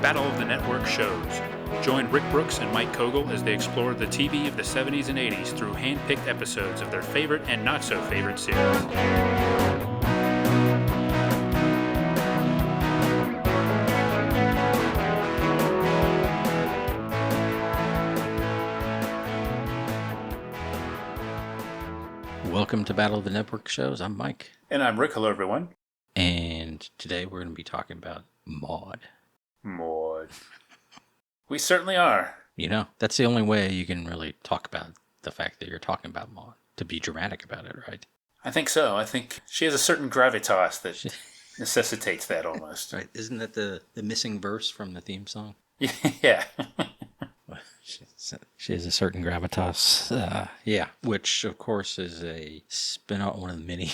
Battle of the Network shows. Join Rick Brooks and Mike Kogel as they explore the TV of the 70s and 80s through hand-picked episodes of their favorite and not-so-favorite series. Welcome to Battle of the Network shows. I'm Mike. And I'm Rick. Hello, everyone. And today we're going to be talking about Maude. Maude. We certainly are. You know, that's the only way you can really talk about the fact that you're talking about Maude. To be dramatic about it, right? I think so. I think she has a certain gravitas that necessitates that almost. Right. Isn't that the missing verse from the theme song? Yeah. She has a certain gravitas. Which, of course, is a spin-off, one of the many,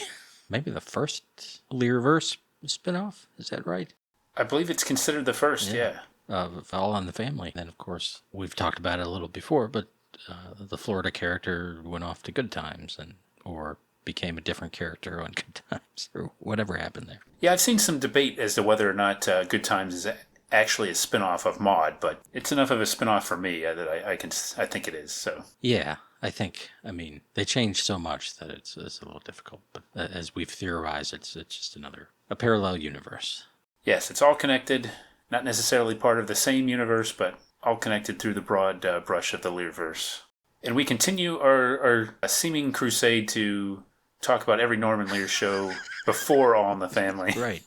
maybe the first Learverse spin-off. Is that right? I believe it's considered the first, yeah. Of All in the Family. Then, of course, we've talked about it a little before, but the Florida character went off to Good Times or became a different character on Good Times, or whatever happened there. Yeah, I've seen some debate as to whether or not Good Times is actually a spin-off of Maude, but it's enough of a spin-off for me that I think it is. So yeah, I mean, they changed so much that it's a little difficult. But as we've theorized, it's just a parallel universe. Yes, it's all connected, not necessarily part of the same universe, but all connected through the broad brush of the Learverse. And we continue our seeming crusade to talk about every Norman Lear show before All in the Family. Right.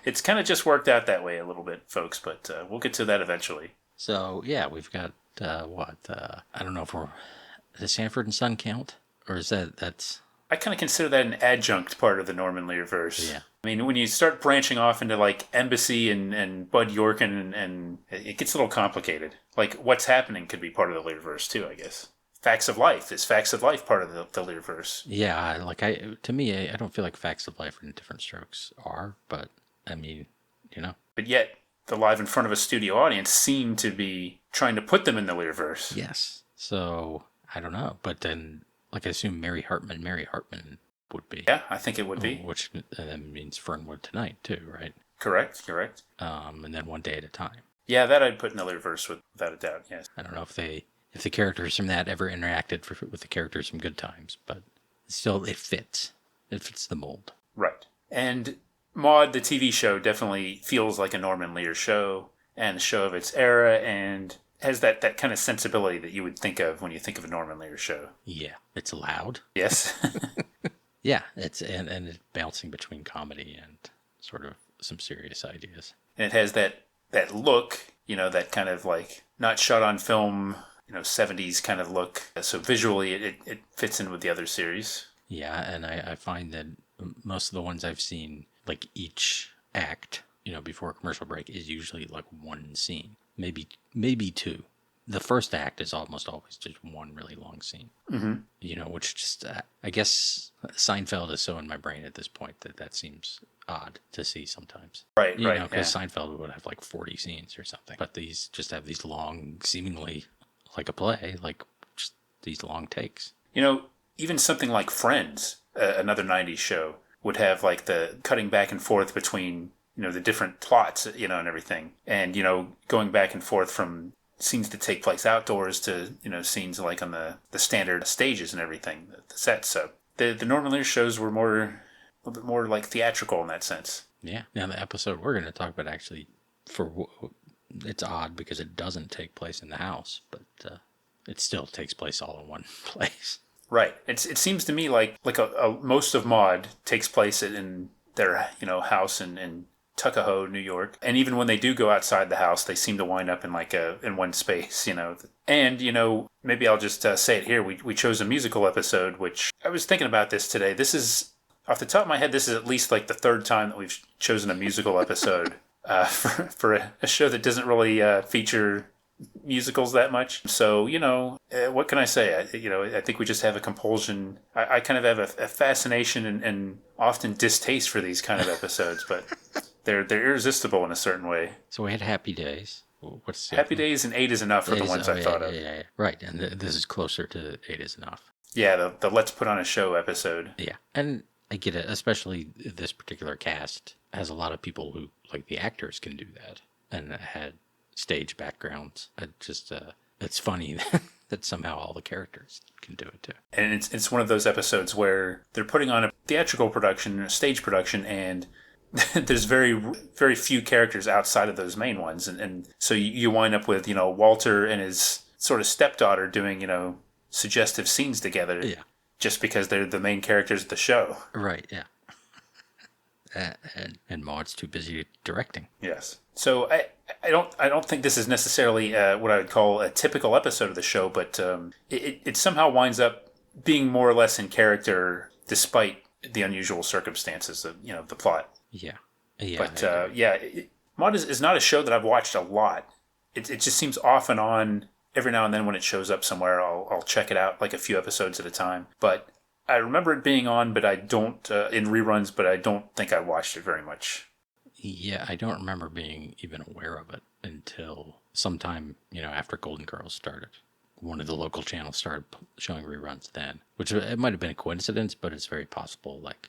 It's kind of just worked out that way a little bit, folks, but we'll get to that eventually. So, yeah, we've got, I don't know if does Sanford and Son count? Or is that's... I kind of consider that an adjunct part of the Norman Learverse. Yeah. I mean, when you start branching off into, like, Embassy and Bud York, and it gets a little complicated. Like, What's Happening could be part of the Learverse, too, I guess. Facts of Life. Is Facts of Life part of the Learverse? Yeah, to me, I don't feel like Facts of Life and Diff'rent Strokes are, but, I mean, you know. But yet, the Live in Front of a Studio audience seem to be trying to put them in the Learverse. Yes. So, I don't know. But then, like, I assume Mary Hartman would be. Yeah, I think it would be. Which means Fernwood Tonight, too, right? Correct. And then One Day at a Time. Yeah, that I'd put in the Learverse without a doubt, yes. I don't know if the characters from that ever interacted with the characters from Good Times, but still, it fits. It fits the mold. Right. And Maude, the TV show, definitely feels like a Norman Lear show, and a show of its era, and has that kind of sensibility that you would think of when you think of a Norman Lear show. Yeah, it's loud. Yes. Yeah, it's it's bouncing between comedy and sort of some serious ideas. And it has that look, that kind of like not shot on film, 70s kind of look. So visually, it fits in with the other series. Yeah, and I find that most of the ones I've seen, like each act, before a commercial break is usually like one scene, maybe two. The first act is almost always just one really long scene. Mm-hmm. Which just, I guess Seinfeld is so in my brain at this point that seems odd to see sometimes. Right. Because Seinfeld would have like 40 scenes or something. But these just have these long, seemingly like a play, like just these long takes. Even something like Friends, another 90s show, would have like the cutting back and forth between, the different plots, and everything. And, going back and forth from scenes that take place outdoors to, scenes like on the standard stages and everything, the sets. So the Norman Lear shows were a little bit more like theatrical in that sense. Yeah. Now the episode we're going to talk about actually, it's odd because it doesn't take place in the house, but it still takes place all in one place. Right. It seems to me like most of Maude takes place in their, house in Tuckahoe, New York. And even when they do go outside the house, they seem to wind up in in one space, And, maybe I'll just say it here. We chose a musical episode, which I was thinking about this today. This is, off the top of my head, this is at least like the third time that we've chosen a musical episode for a show that doesn't really feature musicals that much. So, what can I say? I think we just have a compulsion. I kind of have a fascination and often distaste for these kind of episodes, but they're irresistible in a certain way. So we had Happy Days. What's Happy Days and 8 is Enough for the ones I thought of. Yeah. Right, and this is closer to 8 is Enough. Yeah, the Let's Put on a Show episode. Yeah, and I get it, especially this particular cast has a lot of people who, like the actors, can do that. and it had stage backgrounds. It's funny that somehow all the characters can do it too. And it's one of those episodes where they're putting on a theatrical production, a stage production, and there's very, very few characters outside of those main ones. And so you wind up with, Walter and his sort of stepdaughter doing, suggestive scenes together. Yeah. Just because they're the main characters of the show. Right, yeah. And Maude's too busy directing. Yes. So I don't think this is necessarily what I would call a typical episode of the show, but it somehow winds up being more or less in character despite the unusual circumstances of the plot. Yeah. But Maude is not a show that I've watched a lot. It just seems off and on. Every now and then when it shows up somewhere, I'll check it out like a few episodes at a time. But I remember it being on, but I don't in reruns. But I don't think I watched it very much. Yeah, I don't remember being even aware of it until sometime, after Golden Girls started. One of the local channels started showing reruns then, which it might have been a coincidence, but it's very possible. Like,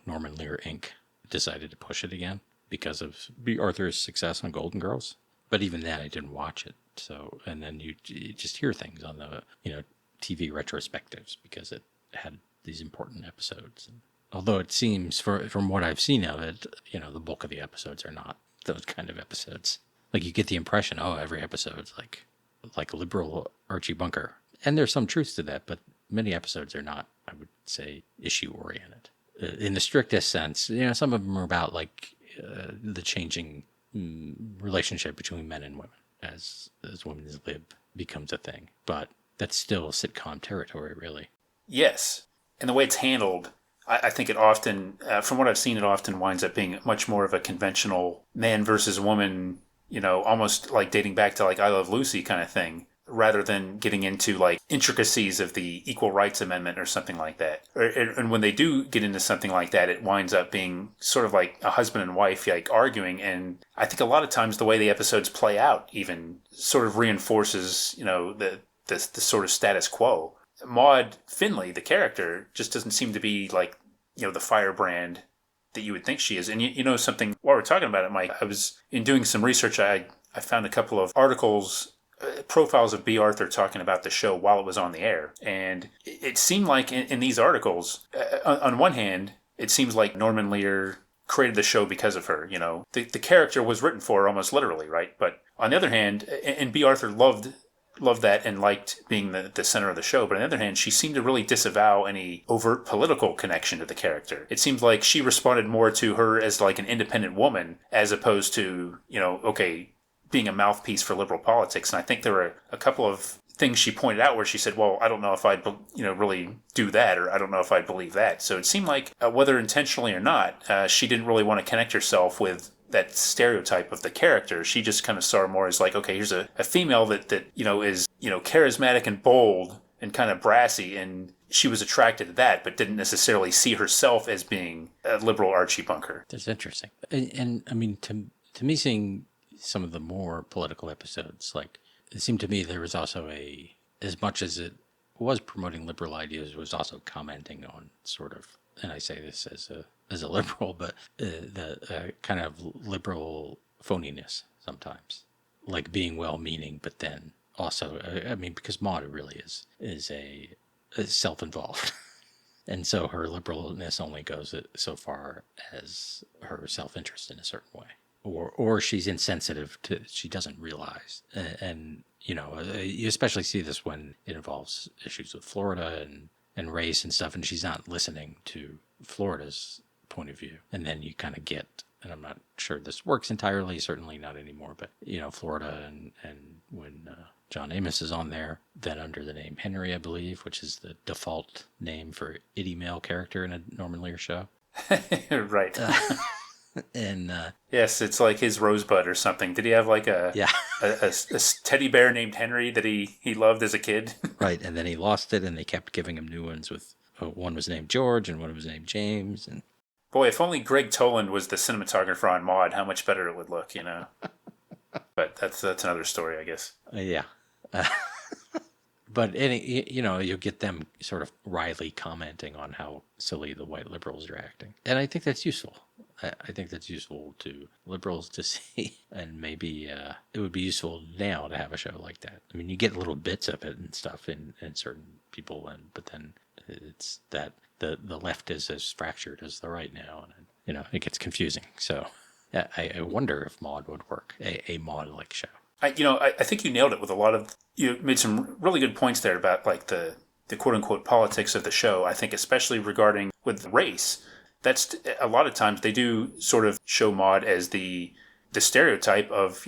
Norman Lear Inc. decided to push it again because of Bea Arthur's success on Golden Girls. But even then, I didn't watch it. So, and then you just hear things on the, TV retrospectives because it had these important episodes. And although it seems, from what I've seen of it, the bulk of the episodes are not those kind of episodes. Like, you get the impression, every episode's like liberal Archie Bunker. And there's some truth to that, but many episodes are not, I would say, issue-oriented. In the strictest sense, some of them are about, the changing relationship between men and women as women's lib becomes a thing. But that's still sitcom territory, really. Yes. And the way it's handled, I think it often, from what I've seen, it often winds up being much more of a conventional man versus woman, almost like dating back to I Love Lucy kind of thing, rather than getting into intricacies of the Equal Rights Amendment or something like that. And when they do get into something like that, it winds up being sort of like a husband and wife arguing. And I think a lot of times the way the episodes play out even sort of reinforces, the sort of status quo. Maude Finley, the character, just doesn't seem to be the firebrand that you would think she is. And something, while we're talking about it, Mike, I was in doing some research. I found a couple of articles, profiles of Bea Arthur talking about the show while it was on the air. And it seemed like in these articles, on one hand, it seems like Norman Lear created the show because of her. The character was written for her almost literally, right? But on the other hand, and Bea Arthur loved that and liked being the center of the show. But on the other hand, she seemed to really disavow any overt political connection to the character. It seemed like she responded more to her as an independent woman as opposed to, being a mouthpiece for liberal politics. And I think there were a couple of things she pointed out where she said, well, I don't know if I'd, really do that, or I don't know if I'd believe that. So it seemed like, whether intentionally or not, she didn't really want to connect herself with that stereotype of the character. She just kind of saw her more as okay, here's a female that is, charismatic and bold and kind of brassy, and she was attracted to that, but didn't necessarily see herself as being a liberal Archie Bunker. That's interesting. And I mean, to me, seeing some of the more political episodes, it seemed to me there was also as much as it was promoting liberal ideas, was also commenting on sort of, and I say this as a liberal, but the kind of liberal phoniness sometimes, being well-meaning, but then also, because Maude really is self-involved. And so her liberalness only goes so far as her self-interest in a certain way. Or she's insensitive to, she doesn't realize. And you especially see this when it involves issues with Florida and race and stuff, and she's not listening to Florida's point of view. And then you kind of get, and I'm not sure this works entirely, certainly not anymore, but, Florida and when John Amos is on there, then under the name Henry, I believe, which is the default name for itty male character in a Norman Lear show. Right. And yes, it's like his Rosebud or something. Did he have a teddy bear named Henry that he loved as a kid? Right, and then he lost it, and they kept giving him new ones with one was named George and one was named James. And boy, if only Greg Toland was the cinematographer on Maude, how much better it would look, But that's another story, I guess. Yeah. But you'll get them sort of wryly commenting on how silly the white liberals are acting, and I think that's useful. I think that's useful to liberals to see, and maybe it would be useful now to have a show like that. I mean, you get little bits of it and stuff in certain people, but then it's that the left is as fractured as the right now, and it gets confusing. So I wonder if Maude would work, a Maude-like show. I think you nailed it with a lot of, you made some really good points there about like the quote unquote politics of the show. I think especially regarding with race, that's a lot of times they do sort of show Maude as the stereotype of,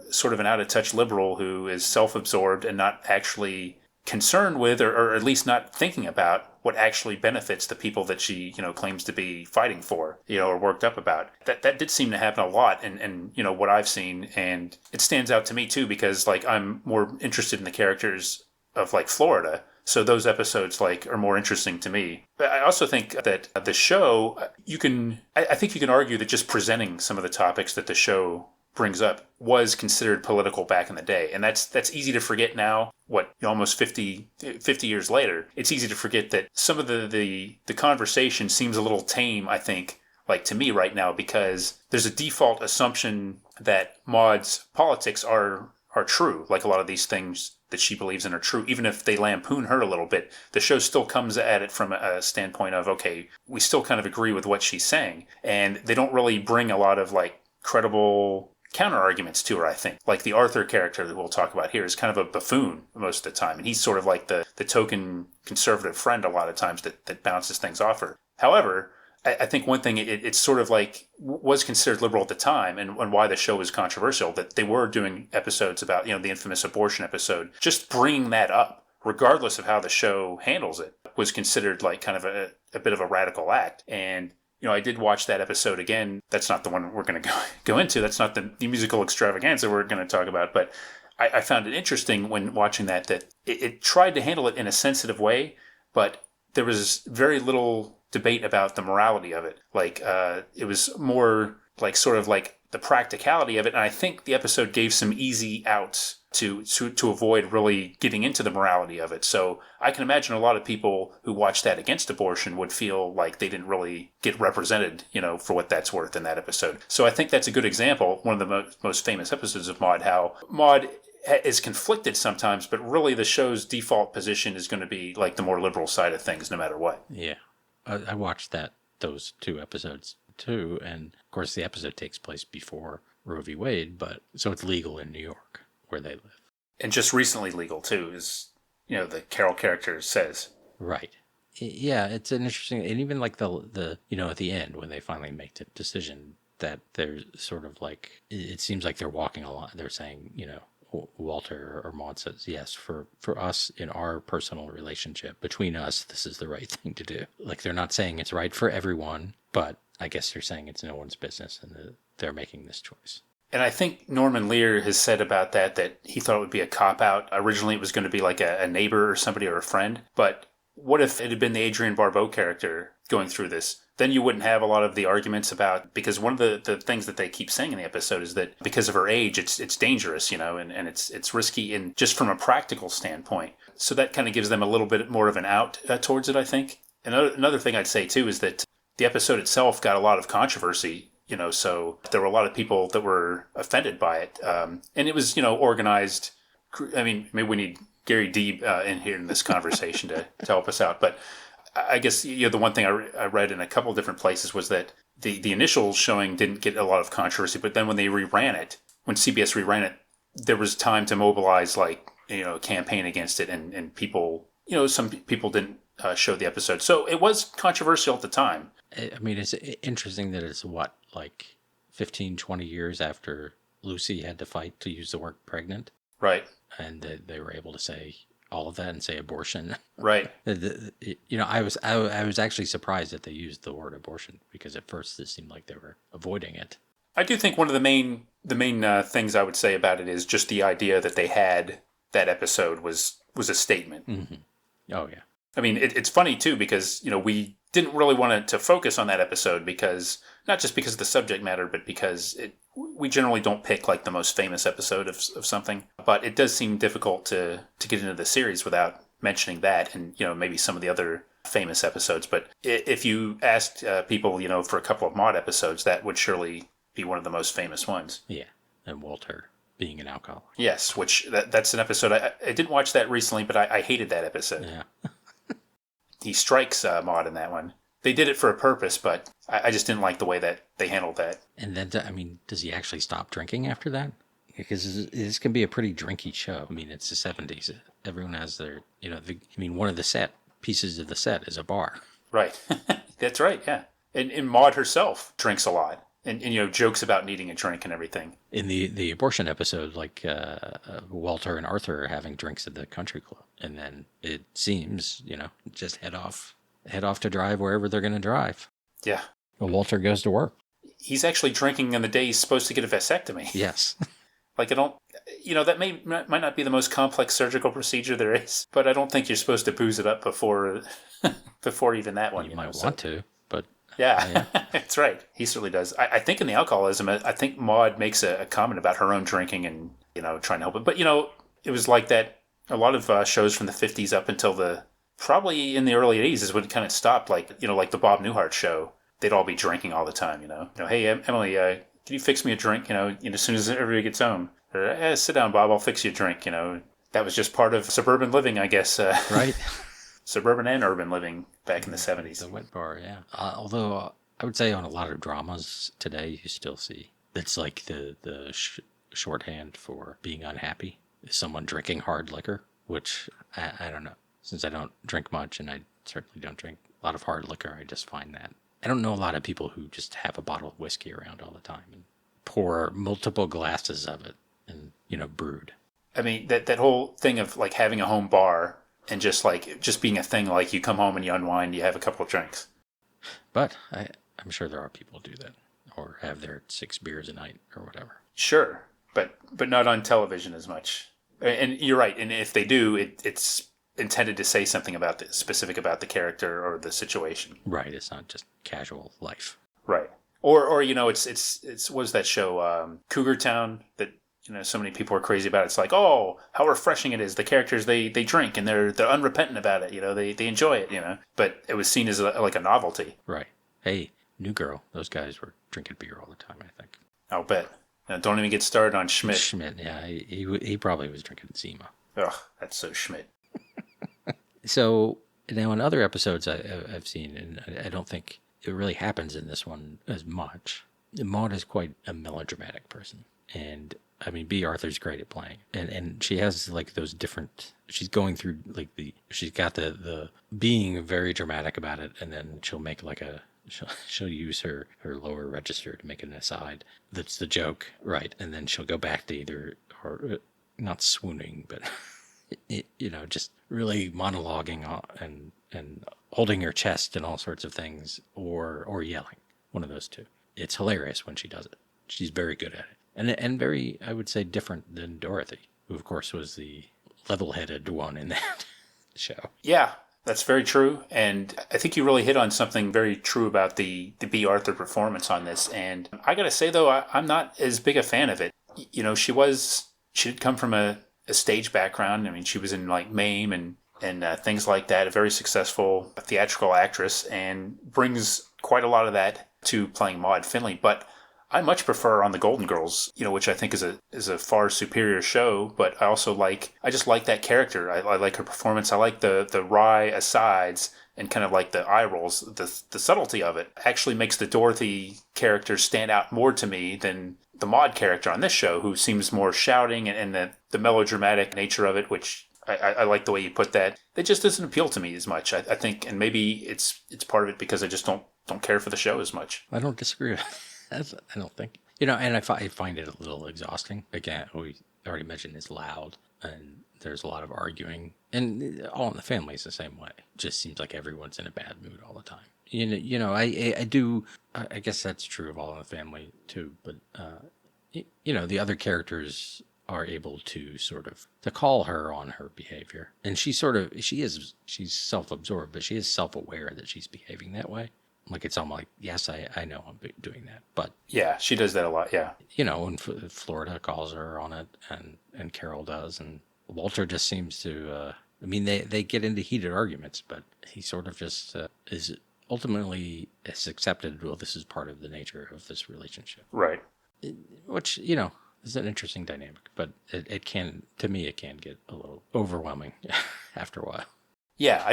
sort of an out of touch liberal who is self-absorbed and not actually concerned with, or at least not thinking about what actually benefits the people that she, claims to be fighting for, or worked up about. That did seem to happen a lot and what I've seen. And it stands out to me too, because like I'm more interested in the characters of like Florida. So those episodes like are more interesting to me. But I also think that the show, I think you can argue that just presenting some of the topics that the show brings up was considered political back in the day. And that's easy to forget now, almost 50 years later. It's easy to forget that some of the conversation seems a little tame, I think, like to me right now, because there's a default assumption that Maude's politics are true. Like a lot of these things that she believes in are true. Even if they lampoon her a little bit, the show still comes at it from a standpoint of, okay, we still kind of agree with what she's saying. And they don't really bring a lot of like credible counter arguments to her, I think. Like the Arthur character that we'll talk about here is kind of a buffoon most of the time. And he's sort of like the token conservative friend a lot of times that bounces things off her. However, I think one thing, it's sort of like was considered liberal at the time and why the show was controversial, that they were doing episodes about, the infamous abortion episode. Just bringing that up, regardless of how the show handles it, was considered like kind of a bit of a radical act. And I did watch that episode again. That's not the one we're going to go into. That's not the musical extravaganza we're going to talk about. But I found it interesting when watching that it tried to handle it in a sensitive way, but there was very little debate about the morality of it. Like, it was more like sort of like the practicality of it. And I think the episode gave some easy outs to avoid really getting into the morality of it. So I can imagine a lot of people who watch that against abortion would feel like they didn't really get represented, for what that's worth in that episode. So I think that's a good example, one of the most famous episodes of Maude, how Maude is conflicted sometimes, but really the show's default position is going to be like the more liberal side of things no matter what. Yeah. I watched those two episodes too, and of course the episode takes place before Roe v. Wade, but so it's legal in New York where they live. And just recently legal too, as the Carol character says. Right. Yeah, it's an interesting, and even like the at the end when they finally make the decision that they're sort of like, it seems like they're walking along. They're saying, Walter or Maude says, yes, for us in our personal relationship between us, this is the right thing to do. Like they're not saying it's right for everyone, but I guess they're saying it's no one's business and they're making this choice. And I think Norman Lear has said about that he thought it would be a cop-out. Originally it was going to be like a neighbor or somebody or a friend. But what if it had been the Adrienne Barbeau character going through this? Then you wouldn't have a lot of the arguments about, because one of the things that they keep saying in the episode is that because of her age, it's dangerous, and it's risky in just from a practical standpoint. So that kind of gives them a little bit more of an out towards it, I think. Another thing I'd say too is that the episode itself got a lot of controversy, so there were a lot of people that were offended by it. And it was, organized. I mean, maybe we need Gary Deeb in here in this conversation to help us out. But I guess, the one thing I read in a couple of different places was that the initial showing didn't get a lot of controversy, but then when they reran it, when CBS reran it, there was time to mobilize like, a campaign against it, and people, some people didn't show the episode. So it was controversial at the time. I mean, it's interesting that it's like 15, 20 years after Lucy had to fight to use the word pregnant. Right. And they were able to say all of that and say abortion. Right. I was actually surprised that they used the word abortion, because at first it seemed like they were avoiding it. I do think one of the main things I would say about it is just the idea that they had that episode was a statement. Mm-hmm. Oh yeah. I mean, it's funny too, because we didn't really want to focus on that episode because, not just because of the subject matter, but because we generally don't pick like the most famous episode of something. But it does seem difficult to get into the series without mentioning that and, maybe some of the other famous episodes. But if you asked people, for a couple of Maude episodes, that would surely be one of the most famous ones. Yeah, and Walter being an alcoholic. Yes, which that's an episode. I didn't watch that recently, but I hated that episode. Yeah. He strikes Maude in that one. They did it for a purpose, but I just didn't like the way that they handled that. And then, does he actually stop drinking after that? Because this can be a pretty drinky show. It's the 70s. Everyone has their, one of the pieces of the set is a bar. Right. That's right, yeah. And Maude herself drinks a lot. And jokes about needing a drink and everything. In the abortion episode, Walter and Arthur are having drinks at the country club. And then it seems, just head off to drive wherever they're going to drive. Yeah. Well, Walter goes to work. He's actually drinking on the day he's supposed to get a vasectomy. Yes. That might not be the most complex surgical procedure there is, but I don't think you're supposed to booze it up before even that one. You might want to, but... Yeah, that's right. He certainly does. I think in the alcoholism, I think Maude makes a comment about her own drinking and, trying to help it. But, it was like that. A lot of shows from the 50s up until probably in the early 80s is when it kind of stopped. Like the Bob Newhart show. They'd all be drinking all the time, Hey, Emily, can you fix me a drink, as soon as everybody gets home? Or, sit down, Bob, I'll fix you a drink, That was just part of suburban living, I guess. Right. Suburban and urban living back in the 70s. The wet bar, yeah. Although I would say on a lot of dramas today, you still see it's like the shorthand for being unhappy is someone drinking hard liquor, which I don't know. Since I don't drink much and I certainly don't drink a lot of hard liquor, I just find that. I don't know a lot of people who just have a bottle of whiskey around all the time and pour multiple glasses of it and, brood. That whole thing of like having a home bar and just being a thing, like you come home and you unwind, you have a couple of drinks. But I'm sure there are people who do that or have their 6 beers a night or whatever. Sure, but not on television as much. And you're right. And if they do, it's intended to say something specific about the character or the situation. Right. It's not just casual life. Right. Or it's what was that show, Cougar Town, that so many people are crazy about. It's like, oh, how refreshing it is. The characters, they drink and they're unrepentant about it. They enjoy it. But it was seen as like a novelty. Right. Hey, New Girl. Those guys were drinking beer all the time, I think. I'll bet. Now, don't even get started on Schmidt. Schmidt, yeah, he probably was drinking Zima. Ugh, that's so Schmidt. So now in other episodes I've seen, and I don't think it really happens in this one as much. Maude is quite a melodramatic person, and Bea Arthur's great at playing, and she has like those different. She's going through she's got the being very dramatic about it, and then she'll make like she'll use her lower register to make an aside. That's the joke, right? And then she'll go back to either or not swooning, but just really monologuing and holding her chest and all sorts of things, or yelling. One of those two. It's hilarious when she does it. She's very good at it. And very, I would say, different than Dorothy, who, of course, was the level-headed one in that show. Yeah, that's very true. And I think you really hit on something very true about the Bea Arthur performance on this. And I got to say, though, I'm not as big a fan of it. She did come from a stage background. She was in, like, MAME and things like that, a very successful theatrical actress, and brings quite a lot of that to playing Maude Finley. But I much prefer on the Golden Girls, which I think is a far superior show. But I just like that character. I like her performance. I like the wry asides and kind of like the eye rolls. The subtlety of it actually makes the Dorothy character stand out more to me than the Maude character on this show, who seems more shouting and the melodramatic nature of it, which I like the way you put that. It just doesn't appeal to me as much. I think, and maybe it's part of it because I just don't care for the show as much. I don't disagree. I don't think. And I find it a little exhausting. Again, we already mentioned it's loud and there's a lot of arguing. And All in the Family is the same way. It just seems like everyone's in a bad mood all the time. I guess that's true of All in the Family too. But, the other characters are able to sort of to call her on her behavior. And she's self-absorbed, but she is self-aware that she's behaving that way. Like, it's almost like, yes, I know I'm doing that. But yeah, she does that a lot, yeah. And Florida calls her on it, and Carol does. And Walter just seems to, they get into heated arguments, but he sort of just is ultimately has accepted, well, this is part of the nature of this relationship. Right. Which, is an interesting dynamic, but it can get a little overwhelming after a while. Yeah,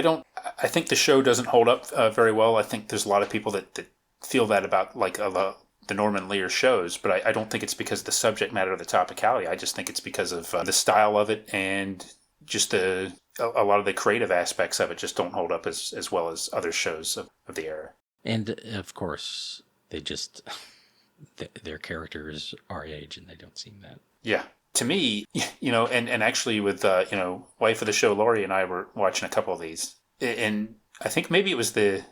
I think the show doesn't hold up very well. I think there's a lot of people that feel that about the Norman Lear shows, but I don't think it's because of the subject matter or the topicality. I just think it's because of the style of it, and just a lot of the creative aspects of it just don't hold up as well as other shows of the era. And of course, they just their characters are age, and they don't seem that. Yeah. To me, and actually with, wife of the show, Lori, and I were watching a couple of these. And I think maybe it was the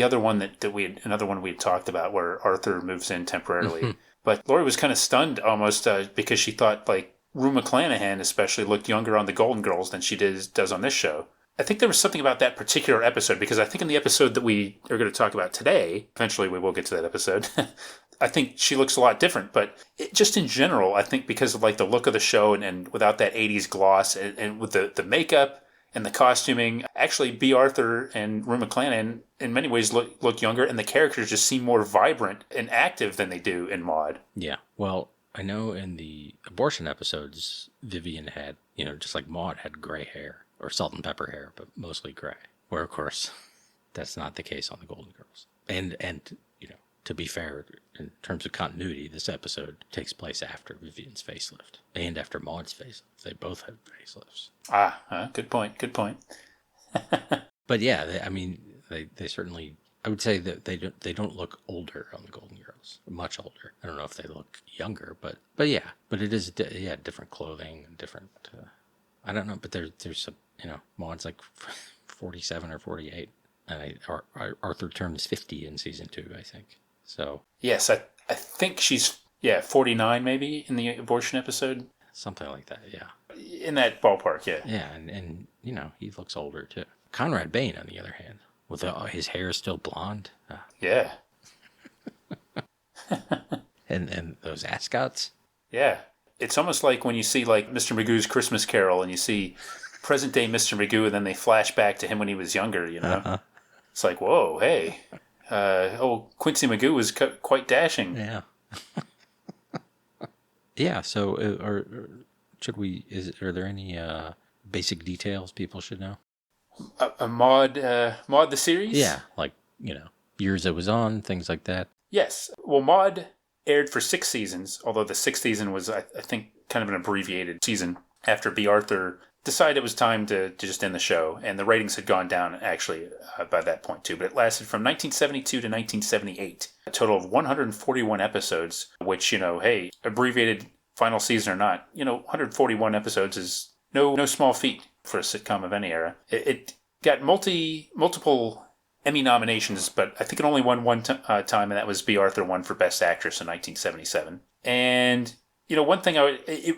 other one another one we had talked about where Arthur moves in temporarily. But Lori was kind of stunned almost because she thought, like, Rue McClanahan especially looked younger on the Golden Girls than she does on this show. I think there was something about that particular episode, because I think in the episode that we are going to talk about today, eventually we will get to that episode, I think she looks a lot different. But just in general, I think because of like the look of the show and without that 80s gloss and with the makeup and the costuming, actually Bea Arthur and Rue McClanahan in many ways look younger, and the characters just seem more vibrant and active than they do in Maude. Yeah, well, I know in the abortion episodes, Vivian had, just like Maude, had gray hair. Or salt and pepper hair, but mostly gray. Where, of course, that's not the case on the Golden Girls. And to be fair, in terms of continuity, this episode takes place after Vivian's facelift and after Maude's facelift. They both had facelifts. Good point. Good point. But yeah, they certainly. I would say that they don't look older on the Golden Girls, much older. I don't know if they look younger, but yeah, but it is different clothing and different. I don't know, but there's some, Maude's like 47 or 48, and Arthur turns 50 in season 2, I think. So yes, I think she's 49 maybe in the abortion episode, something like that. Yeah, in that ballpark. Yeah. Yeah, and he looks older too. Conrad Bain, on the other hand, with his hair still blonde. Yeah. and those ascots. Yeah. It's almost like when you see like Mr. Magoo's Christmas Carol and you see present day Mr. Magoo and then they flash back to him when he was younger, Uh-huh. It's like, whoa, hey. Quincy Magoo was quite dashing. Yeah. Yeah, so are there any basic details people should know? Maude the series? Yeah, like, years it was on, things like that. Yes. Well, Maude aired for 6 seasons, although the 6th season was, I think, kind of an abbreviated season after Bea Arthur decided it was time to just end the show. And the ratings had gone down, actually, by that point, too. But it lasted from 1972 to 1978, a total of 141 episodes, which, hey, abbreviated final season or not, 141 episodes is no small feat for a sitcom of any era. It got multiple Emmy nominations, but I think it only won one time, and that was Bea Arthur won for Best Actress in 1977. And one thing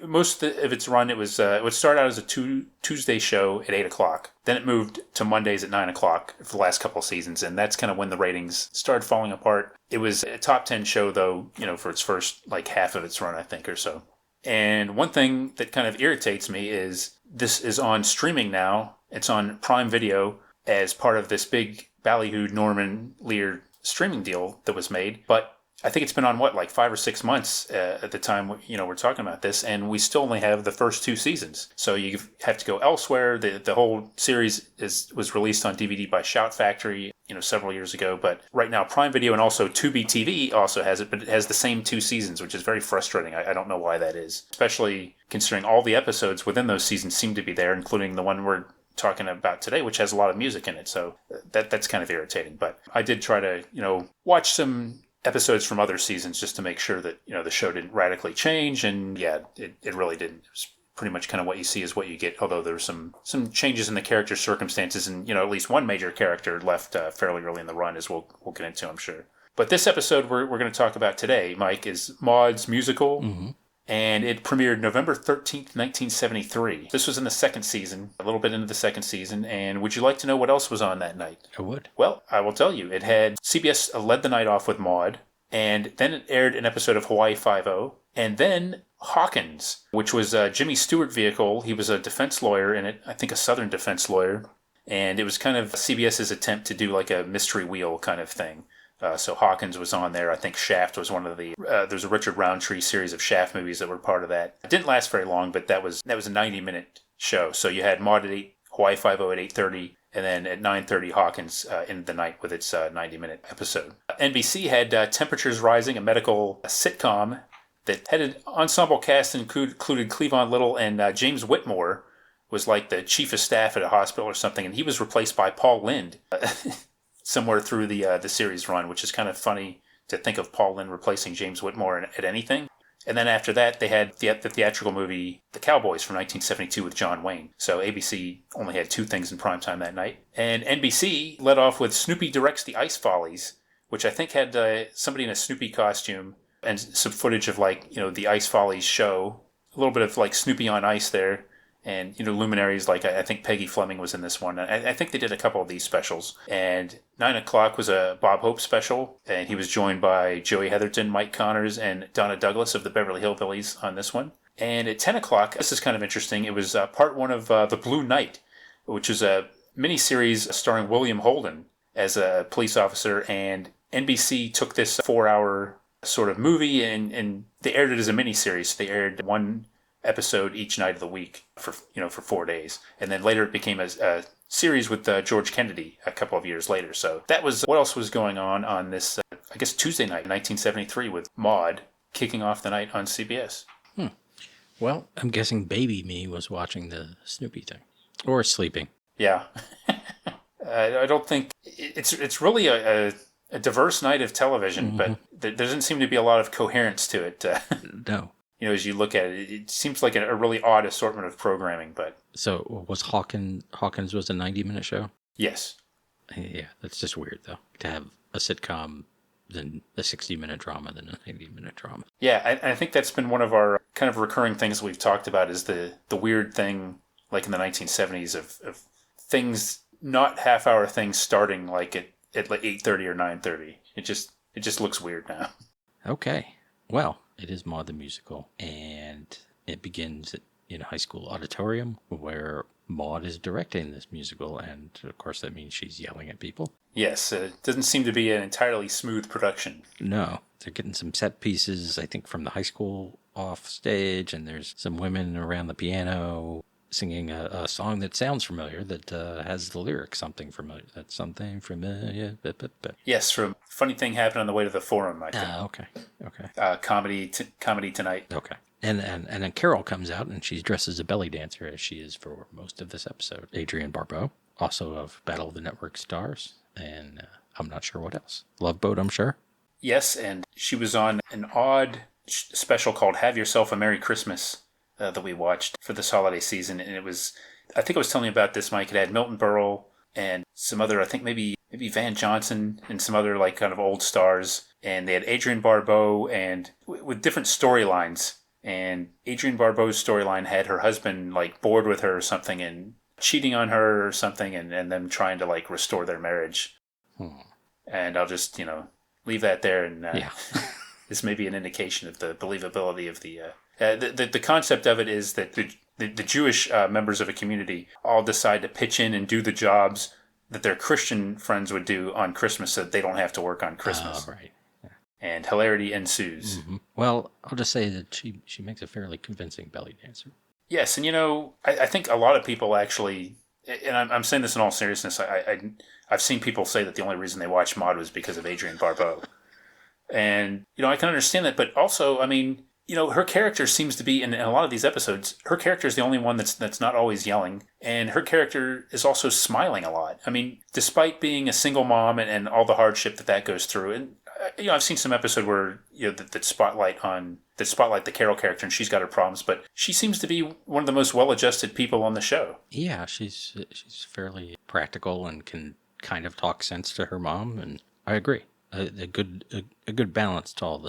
most of its run, it would start out as a Tuesday show at 8:00. Then it moved to Mondays at 9:00 for the last couple of seasons, and that's kind of when the ratings started falling apart. It was a top 10 show though, for its first like half of its run, I think, or so. And one thing that kind of irritates me is this is on streaming now. It's on Prime Video as part of this big ballyhooed Norman Lear streaming deal that was made. But I think it's been on, 5 or 6 months at the time, we're talking about this, and we still only have the first 2 seasons. So you have to go elsewhere. The whole series was released on DVD by Shout Factory, several years ago. But right now, Prime Video and also Tubi TV also has it, but it has the same 2 seasons, which is very frustrating. I don't know why that is, especially considering all the episodes within those seasons seem to be there, including the one we're talking about today, which has a lot of music in it. So that's kind of irritating. But I did try to, watch some episodes from other seasons just to make sure that, the show didn't radically change. And yeah, it really didn't. It was pretty much kind of what you see is what you get. Although there were some changes in the character circumstances, and, at least one major character left fairly early in the run, as we'll get into, I'm sure. But this episode we're going to talk about today, Mike, is Maude's musical. Mm-hmm. And it premiered November 13th, 1973. This was in the second season, a little bit into the second season. And would you like to know what else was on that night? I would. Well, I will tell you. It had CBS led the night off with Maude, and then it aired an episode of Hawaii Five-0, and then Hawkins, which was a Jimmy Stewart vehicle. He was a defense lawyer in it, I think a Southern defense lawyer. And it was kind of CBS's attempt to do like a mystery wheel kind of thing. So Hawkins was on there. I think Shaft was one of the... there's a Richard Roundtree series of Shaft movies that were part of that. It didn't last very long, but that was a 90-minute show. So you had Maude at 8, Hawaii Five-0 at 8:30, and then at 9:30 Hawkins ended the night with its 90-minute episode. NBC had Temperatures Rising, a medical sitcom that had an ensemble cast included Cleavon Little, and James Whitmore was like the chief of staff at a hospital or something, and he was replaced by Paul Lynde somewhere through the series run, which is kind of funny to think of Paul Lynde replacing James Whitmore at anything. And then after that, they had the theatrical movie The Cowboys from 1972 with John Wayne. So ABC only had 2 things in primetime that night. And NBC led off with Snoopy Directs the Ice Follies, which I think had somebody in a Snoopy costume and some footage of the Ice Follies show. A little bit of Snoopy on ice there. And, luminaries I think Peggy Fleming was in this one. I think they did a couple of these specials. And 9 o'clock was a Bob Hope special. And he was joined by Joey Heatherton, Mike Connors, and Donna Douglas of the Beverly Hillbillies on this one. And at 10 o'clock, this is kind of interesting. It was part 1 of The Blue Knight, which is a miniseries starring William Holden as a police officer. And NBC took this 4-hour sort of movie and they aired it as a miniseries. They aired 1 episode each night of the week for 4 days, and then later it became a series with George Kennedy a couple of years later. So that was what else was going on this I guess Tuesday night, 1973, with Maude kicking off the night on CBS. Well, I'm guessing baby me was watching the Snoopy thing or sleeping. Yeah. I don't think it's really a diverse night of television, but there doesn't seem to be a lot of coherence to it. No. As you look at it, it seems like a really odd assortment of programming, but... So was Hawkins was a 90-minute show? Yes. Yeah, that's just weird, though, to have a sitcom, then a 60-minute drama, then a 90-minute drama. Yeah, I think that's been one of our kind of recurring things that we've talked about is the weird thing, like in the 1970s, of things, not half-hour things starting at 8:30 or 9:30. It just looks weird now. Okay. Well, it is Maude the Musical, and it begins in a high school auditorium where Maude is directing this musical, and of course that means she's yelling at people. Yes, it doesn't seem to be an entirely smooth production. No, they're getting some set pieces, I think, from the high school off stage, and there's some women around the piano singing a song that sounds familiar, that has the lyrics, something familiar. That's something familiar. Yes, from Funny Thing Happened on the Way to the Forum, I think. Okay. Comedy Tonight. Okay. And then Carol comes out, and she's dressed as a belly dancer, as she is for most of this episode. Adrienne Barbeau, also of Battle of the Network Stars, and I'm not sure what else. Love Boat, I'm sure. Yes, and she was on an odd special called Have Yourself a Merry Christmas that we watched for this holiday season, and I think I was telling you about this, Mike. It had Milton Berle and some other, I think maybe Van Johnson and some other kind of old stars, and they had Adrienne Barbeau and with different storylines. And Adrienne Barbeau's storyline had her husband bored with her or something and cheating on her or something, and them trying to restore their marriage. And I'll just leave that there, and this may be an indication of the believability of the concept of it is that the Jewish members of a community all decide to pitch in and do the jobs that their Christian friends would do on Christmas so that they don't have to work on Christmas. Oh, right. Yeah. And hilarity ensues. Mm-hmm. Well, I'll just say that she makes a fairly convincing belly dancer. Yes, and I think a lot of people actually, and I'm saying this in all seriousness, I've seen people say that the only reason they watch Maude was because of Adrienne Barbeau. And, I can understand that, but also, her character seems to be, in a lot of these episodes, her character is the only one that's not always yelling. And her character is also smiling a lot. Despite being a single mom and all the hardship that goes through. And, I've seen some episode where, that spotlight the Carol character, and she's got her problems. But she seems to be one of the most well-adjusted people on the show. Yeah, she's fairly practical and can kind of talk sense to her mom. And I agree. A good balance to all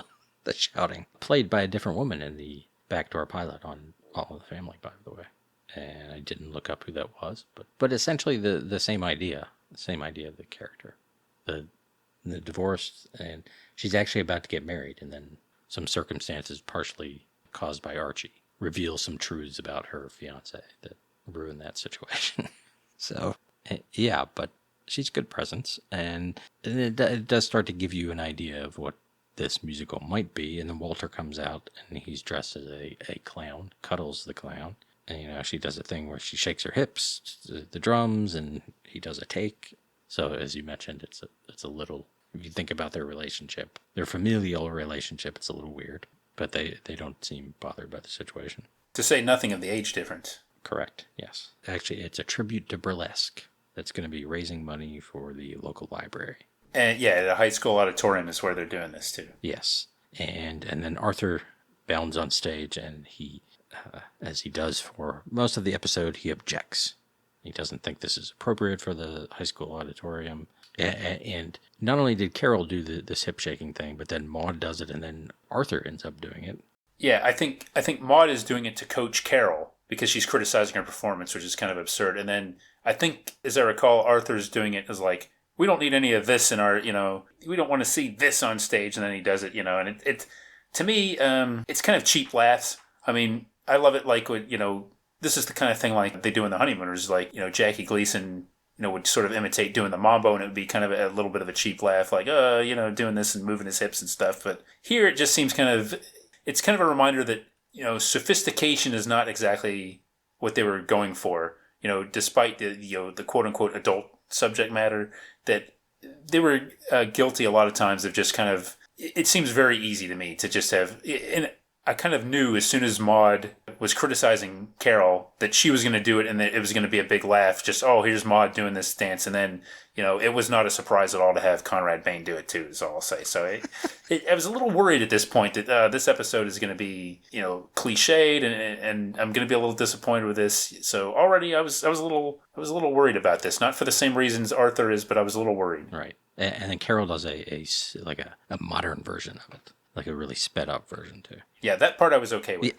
the shouting. Played by a different woman in the backdoor pilot on All in the Family, by the way. And I didn't look up who that was, but essentially the same idea. The same idea of the character. The divorce, and she's actually about to get married, and then some circumstances partially caused by Archie reveal some truths about her fiance that ruin that situation. So, yeah, but she's good presence, and it does start to give you an idea of what this musical might be. And then Walter comes out, and he's dressed as a clown, Cuddles the clown. And, she does a thing where she shakes her hips to the drums, and he does a take. So, as you mentioned, it's a little, if you think about their relationship, their familial relationship, it's a little weird. But they don't seem bothered by the situation. To say nothing of the age difference. Correct, yes. Actually, it's a tribute to burlesque that's going to be raising money for the local library. And yeah, the high school auditorium is where they're doing this too. Yes. And then Arthur bounds on stage, and he, as he does for most of the episode, he objects. He doesn't think this is appropriate for the high school auditorium. And not only did Carol do this hip-shaking thing, but then Maude does it, and then Arthur ends up doing it. Yeah, I think Maude is doing it to coach Carol because she's criticizing her performance, which is kind of absurd. And then I think, as I recall, Arthur's doing it as like, we don't need any of this in our, we don't want to see this on stage. And then he does it, and it to me, it's kind of cheap laughs. I mean, I love it like, this is the kind of thing like they do in The Honeymooners, like, Jackie Gleason, would sort of imitate doing the mambo, and it would be kind of a little bit of a cheap laugh, like, doing this and moving his hips and stuff. But here it just seems it's kind of a reminder that, sophistication is not exactly what they were going for, despite the quote unquote adult subject matter, that they were guilty a lot of times of just kind of, it seems very easy to me to just have, and I kind of knew as soon as Maude was criticizing Carol that she was going to do it and that it was going to be a big laugh. Just, oh, here's Maude doing this dance. And then, it was not a surprise at all to have Conrad Bain do it too, is all I'll say. So I was a little worried at this point that this episode is going to be, cliched and I'm going to be a little disappointed with this. So already I was a little worried about this. Not for the same reasons Arthur is, but I was a little worried. Right. And then Carol does a modern version of it. Like a really sped up version too. Yeah, that part I was okay with.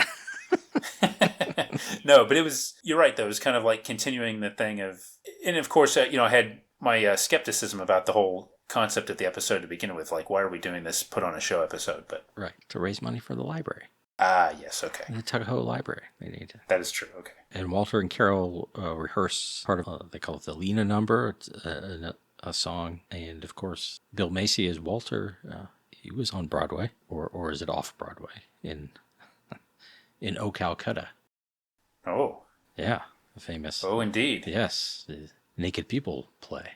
Yeah. No, but you're right though. It was kind of like continuing the thing of, and of course, I had my skepticism about the whole concept of the episode to begin with. Like, why are we doing this put on a show episode? But right, to raise money for the library. Ah, yes, okay. The Tuckahoe Library. They need to. That is true, okay. And Walter and Carol rehearse part of, they call it the Lena number. It's a song. And of course, Bill Macy is Walter. He was on Broadway, or is it off Broadway in O Calcutta? Oh, yeah, famous. Oh, indeed. Yes, the Naked People play.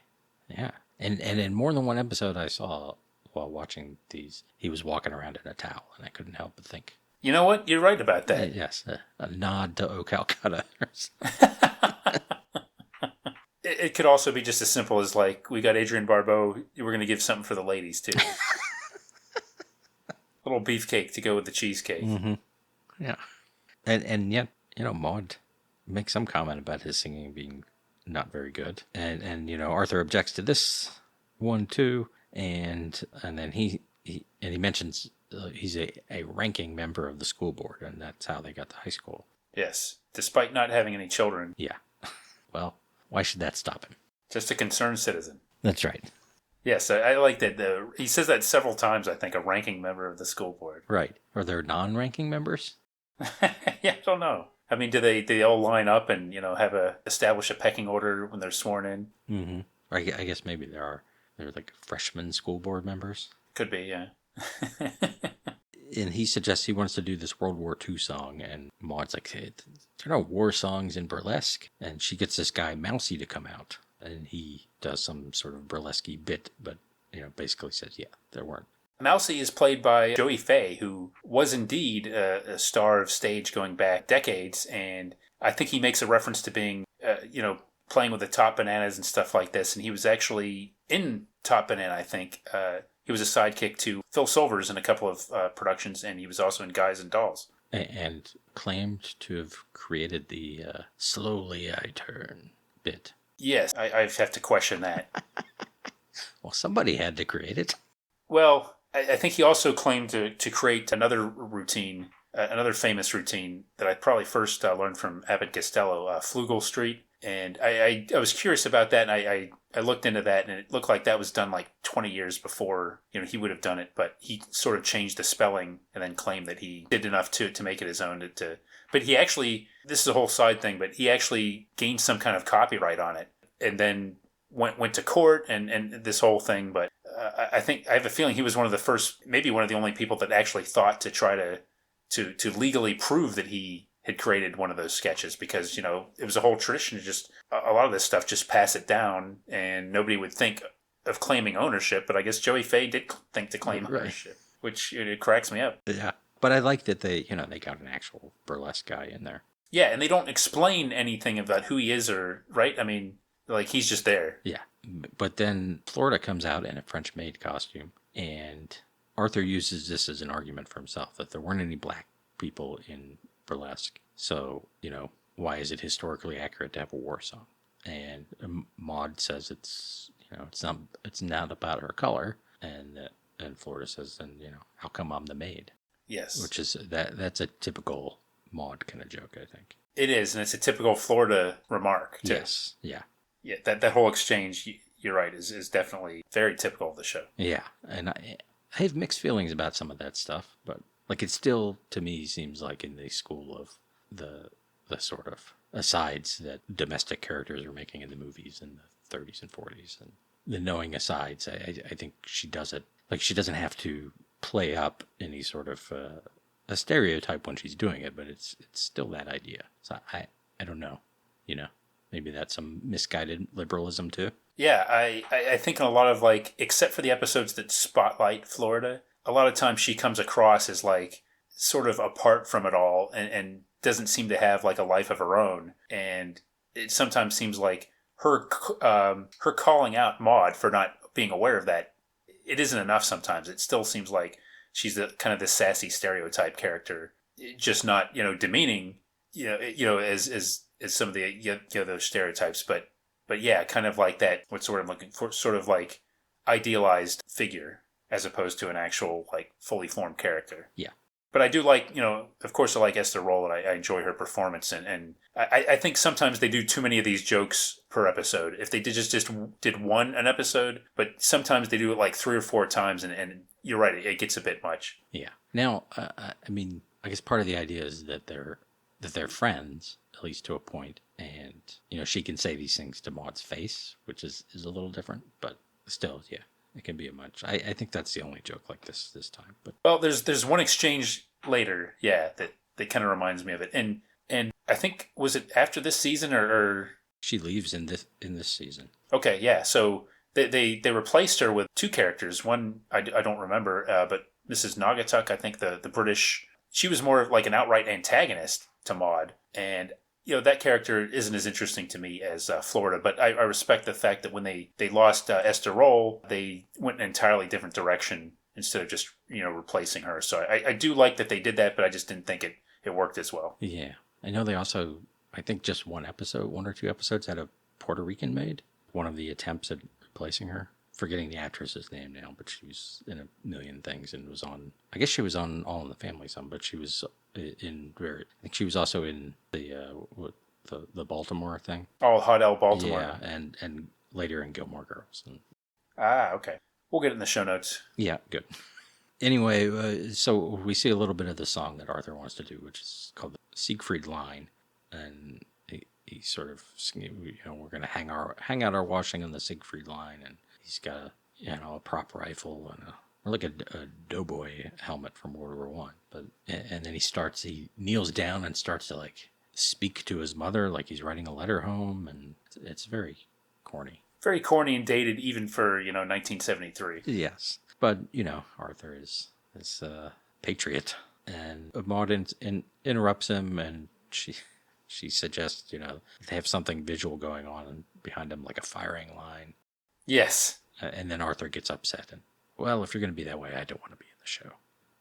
Yeah, and in more than one episode I saw while watching these, he was walking around in a towel, and I couldn't help but think. You know what? You're right about that. Yes, a nod to O Calcutta. It could also be just as simple as like, we got Adrienne Barbeau, we're going to give something for the ladies too. Little beefcake to go with the cheesecake. Mm-hmm. Yeah. And yet, Maude makes some comment about his singing being not very good. And Arthur objects to this one too. And then he mentions he's a ranking member of the school board, and that's how they got to high school. Yes. Despite not having any children. Yeah. Well, why should that stop him? Just a concerned citizen. That's right. Yes, I like that. He says that several times, I think, a ranking member of the school board. Right. Are there non-ranking members? Yeah, I don't know. I mean, do they all line up and, establish a pecking order when they're sworn in? Mm-hmm. I guess maybe they're like freshman school board members. Could be, yeah. And he suggests he wants to do this World War II song, and Maude's like, hey, there are no war songs in burlesque. And she gets this guy, Mousy, to come out. And he does some sort of burlesque bit, but, basically says, yeah, there weren't. Mousy is played by Joey Faye, who was indeed a star of stage going back decades. And I think he makes a reference to being, playing with the Top Bananas and stuff like this. And he was actually in Top Banana, I think. He was a sidekick to Phil Silvers in a couple of productions, and he was also in Guys and Dolls. And claimed to have created the Slowly I Turn bit. Yes, I have to question that. Well, somebody had to create it. Well, I think he also claimed to create another routine another famous routine that I probably first learned from Abbott Costello, Flugel Street. And I was curious about that, and I looked into that, and it looked like that was done like 20 years before, he would have done it, but he sort of changed the spelling and then claimed that he did enough to make it his own. But he actually, this is a whole side thing, but he actually gained some kind of copyright on it and then went to court and this whole thing. But I have a feeling he was one of the first, maybe one of the only people that actually thought to try to legally prove that he had created one of those sketches, because, it was a whole tradition to just, a lot of this stuff, just pass it down and nobody would think of claiming ownership. But I guess Joey Faye did think to claim ownership, which it cracks me up. Yeah. But I like that they got an actual burlesque guy in there. Yeah, and they don't explain anything about who he is right? I mean, like, he's just there. Yeah. But then Florida comes out in a French maid costume, and Arthur uses this as an argument for himself, that there weren't any black people in burlesque. So, why is it historically accurate to have a war song? And Maude says it's not about her color. And Florida says, then, how come I'm the maid? Yes. Which is, that's a typical Maude kind of joke, I think. It is, and it's a typical Florida remark, too. Yes, yeah. Yeah, that whole exchange, you're right, is definitely very typical of the show. Yeah, and I have mixed feelings about some of that stuff, but like, it still, to me, seems like in the school of the sort of asides that domestic characters are making in the movies in the 30s and 40s, and the knowing asides. I think she does it, like, she doesn't have to play up any sort of a stereotype when she's doing it, but it's still that idea. So I don't know, maybe that's some misguided liberalism too. Yeah, I think in a lot of, like, except for the episodes that spotlight Florida, a lot of times she comes across as, like, sort of apart from it all and doesn't seem to have, like, a life of her own. And it sometimes seems like her calling out Maude for not being aware of that, it isn't enough sometimes. It still seems like she's kind of this sassy stereotype character, just not, demeaning, as some of the those stereotypes, but yeah, kind of like that, what's what I'm looking for, sort of like idealized figure as opposed to an actual, like, fully formed character. Yeah. But I do like, of course I like Esther Roll, and I enjoy her performance, and I think sometimes they do too many of these jokes per episode. If they just did one an episode, but sometimes they do it like 3 or 4 times, and you're right, it gets a bit much. Yeah. Now, I mean, I guess part of the idea is that they're friends, at least to a point, and she can say these things to Maude's face, which is a little different, but still, yeah, it can be a much. I think that's the only joke like this time. But well, there's one exchange later, yeah, that kind of reminds me of it, and I think, was it after this season or she leaves in this season? Okay, yeah, so they replaced her with 2 characters. One I don't remember, but Mrs. Naugatuck, I think the British, she was more of like an outright antagonist to Maude, and that character isn't as interesting to me as Florida, but I respect the fact that when they lost Esther Roll, they went an entirely different direction instead of just replacing her. So I do like that they did that, but I just didn't think it worked as well. Yeah, I know they also, I think just one or 2 episodes had a Puerto Rican maid. One of the attempts at replacing her. Forgetting the actress's name now, but she was in a million things and was on, I guess she was on All in the Family some, but she was I think she was also in the Baltimore thing. Oh, Hot L Baltimore. Yeah, and later in Gilmore Girls. Okay. We'll get it in the show notes. Yeah, good. Anyway, so we see a little bit of the song that Arthur wants to do, which is called the Siegfried Line, and he sort of, we're going to hang out our washing on the Siegfried Line, and he's got a prop rifle and or like a doughboy helmet from World War One. And then he kneels down and starts to, like, speak to his mother like he's writing a letter home, and it's very corny. Very corny and dated even for 1973. Yes, but Arthur is a patriot, and Maude interrupts him, and she suggests they have something visual going on behind him, like a firing line. Yes. And then Arthur gets upset and, well, if you're going to be that way, I don't want to be in the show.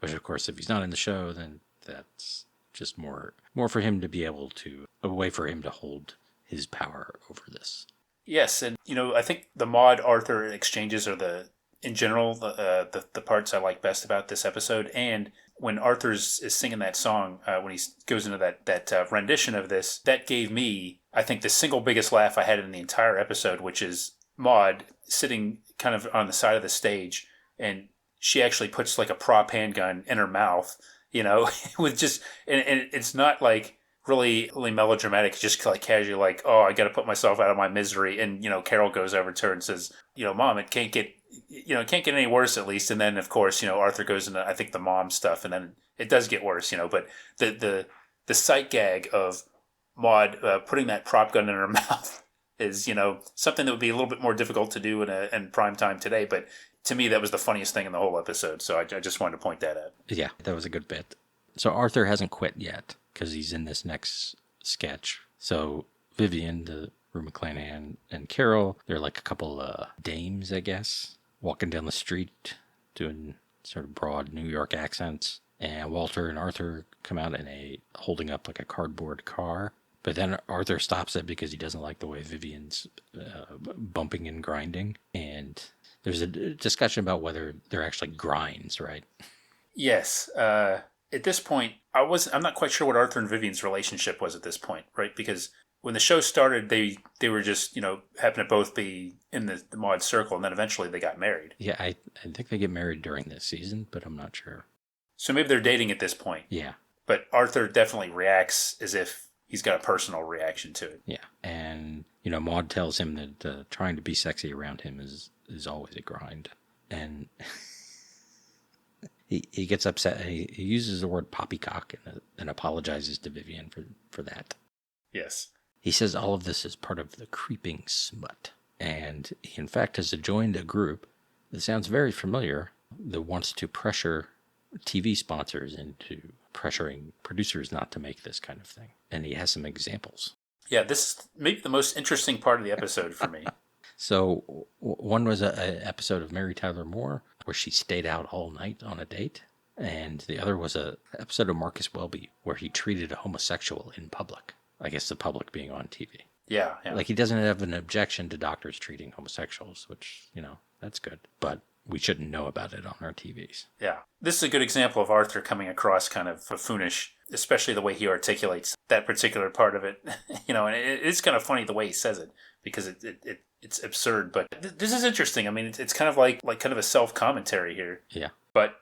Which, of course, if he's not in the show, then that's just more for him to be able to, a way for him to hold his power over this. Yes, and, I think the Maude Arthur exchanges are in general, the parts I like best about this episode. And when Arthur is singing that song, when he goes into that rendition of this, that gave me, I think, the single biggest laugh I had in the entire episode, which is Maude sitting kind of on the side of the stage, and she actually puts like a prop handgun in her mouth, with just, and it's not like really melodramatic. It's just like casually, like, oh, I got to put myself out of my misery. And, Carol goes over to her and says, Mom, it can't get any worse, at least. And then, of course, Arthur goes into, I think, the mom stuff, and then it does get worse, but the sight gag of Maude putting that prop gun in her mouth is, something that would be a little bit more difficult to do in prime time today. But to me, that was the funniest thing in the whole episode. So I just wanted to point that out. Yeah, that was a good bit. So Arthur hasn't quit yet because he's in this next sketch. So Vivian, the Rue McClanahan, and Carol, they're like a couple dames, I guess, walking down the street doing sort of broad New York accents. And Walter and Arthur come out in holding up like a cardboard car. But then Arthur stops it because he doesn't like the way Vivian's bumping and grinding. And there's a discussion about whether they're actually grinds, right? Yes. At this point, I'm not quite sure what Arthur and Vivian's relationship was at this point, right? Because when the show started, they were just, happened to both be in the Maude circle, and then eventually they got married. Yeah, I think they get married during this season, but I'm not sure. So maybe they're dating at this point. Yeah. But Arthur definitely reacts as if he's got a personal reaction to it. Yeah. And, Maude tells him that trying to be sexy around him is always a grind. And he gets upset. He uses the word poppycock and apologizes to Vivian for that. Yes. He says all of this is part of the creeping smut. And he, in fact, has joined a group that sounds very familiar that wants to pressure TV sponsors into pressuring producers not to make this kind of thing. And he has some examples. Yeah, this is maybe the most interesting part of the episode for me. So one was an episode of Mary Tyler Moore where she stayed out all night on a date. And the other was an episode of Marcus Welby where he treated a homosexual in public. I guess the public being on TV. Yeah. Like he doesn't have an objection to doctors treating homosexuals, which, that's good. But we shouldn't know about it on our TVs. Yeah. This is a good example of Arthur coming across kind of buffoonish, especially the way he articulates that particular part of it. And it's kind of funny the way he says it because it's absurd. But this is interesting. I mean, it's kind of like kind of a self-commentary here. Yeah. But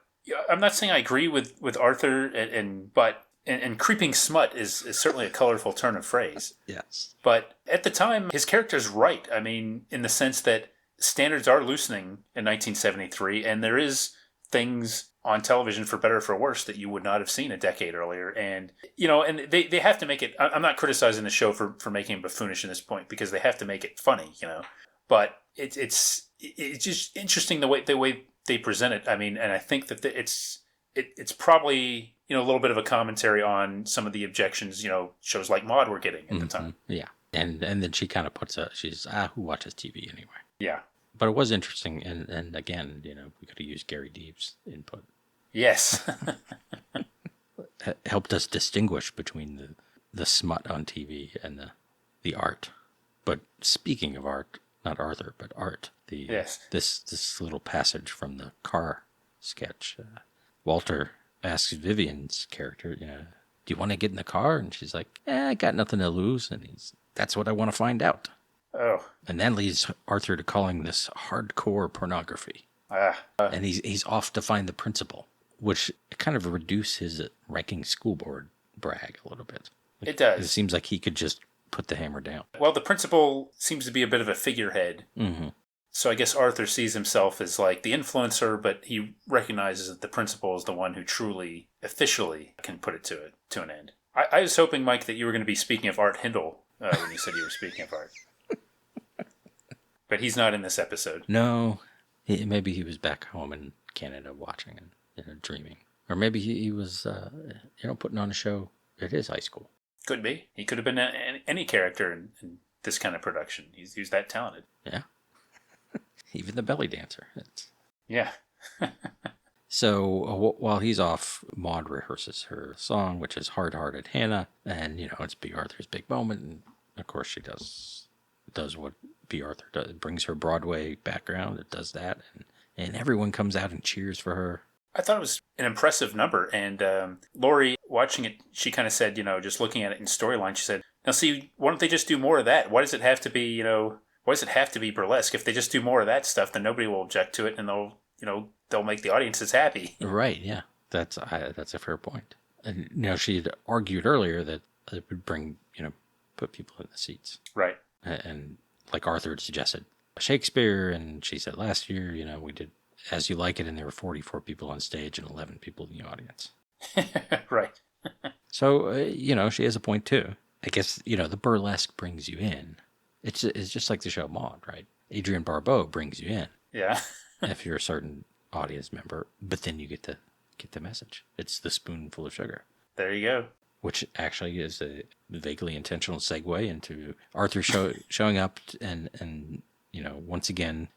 I'm not saying I agree with Arthur, and creeping smut is certainly a colorful turn of phrase. Yes. But at the time, his character's right. I mean, in the sense that standards are loosening in 1973, and there is things on television, for better or for worse, that you would not have seen a decade earlier. And, and they have to make it... I'm not criticizing the show for making it buffoonish in this point, because they have to make it funny, But it's just interesting the way they present it. I mean, and I think that it's probably, a little bit of a commentary on some of the objections, shows like Maude were getting at the time. Yeah. And then she kind of she's, who watches TV anyway? Yeah. But it was interesting. And again, we could have used Gary Deeb's input. Yes. Helped us distinguish between the smut on TV and the art. But speaking of art, not Arthur, but art, yes. This little passage from the car sketch, Walter asks Vivian's character, do you want to get in the car? And she's like, I got nothing to lose. And that's what I want to find out. Oh. And that leads Arthur to calling this hardcore pornography. And he's off to find the principal, which kind of reduces his ranking school board brag a little bit. It does. It seems like he could just put the hammer down. Well, the principal seems to be a bit of a figurehead. Mm-hmm. So I guess Arthur sees himself as like the influencer, but he recognizes that the principal is the one who truly, officially can put it to an end. I was hoping, Mike, that you were going to be speaking of Art Hindle when you said you were speaking of art. But he's not in this episode. No. Maybe he was back home in Canada watching and dreaming. Or maybe he was, putting on a show at his high school. Could be. He could have been any character in this kind of production. He's that talented. Yeah. Even the belly dancer. Yeah. So while he's off, Maude rehearses her song, which is Hard-Hearted Hannah. And, it's Bea Arthur's big moment. And, of course, she does what Bea Arthur does. It brings her Broadway background. It does that. And and everyone comes out and cheers for her. I thought it was an impressive number. And Lori, watching it, she kind of said, just looking at it in storyline, she said, now see, why don't they just do more of that? Why does it have to be, why does it have to be burlesque? If they just do more of that stuff, then nobody will object to it, and they'll make the audiences happy. Right, yeah. That's a fair point. And, she had argued earlier that it would bring, put people in the seats. Right. And like Arthur had suggested, Shakespeare, and she said last year, we did As You Like It, and there were 44 people on stage and 11 people in the audience. Right. So, she has a point too. I guess, the burlesque brings you in. It's just like the show Maude, right? Adrienne Barbeau brings you in. Yeah. If you're a certain audience member, but then you get the message. It's the spoonful of sugar. There you go. Which actually is a vaguely intentional segue into Arthur showing up and once again,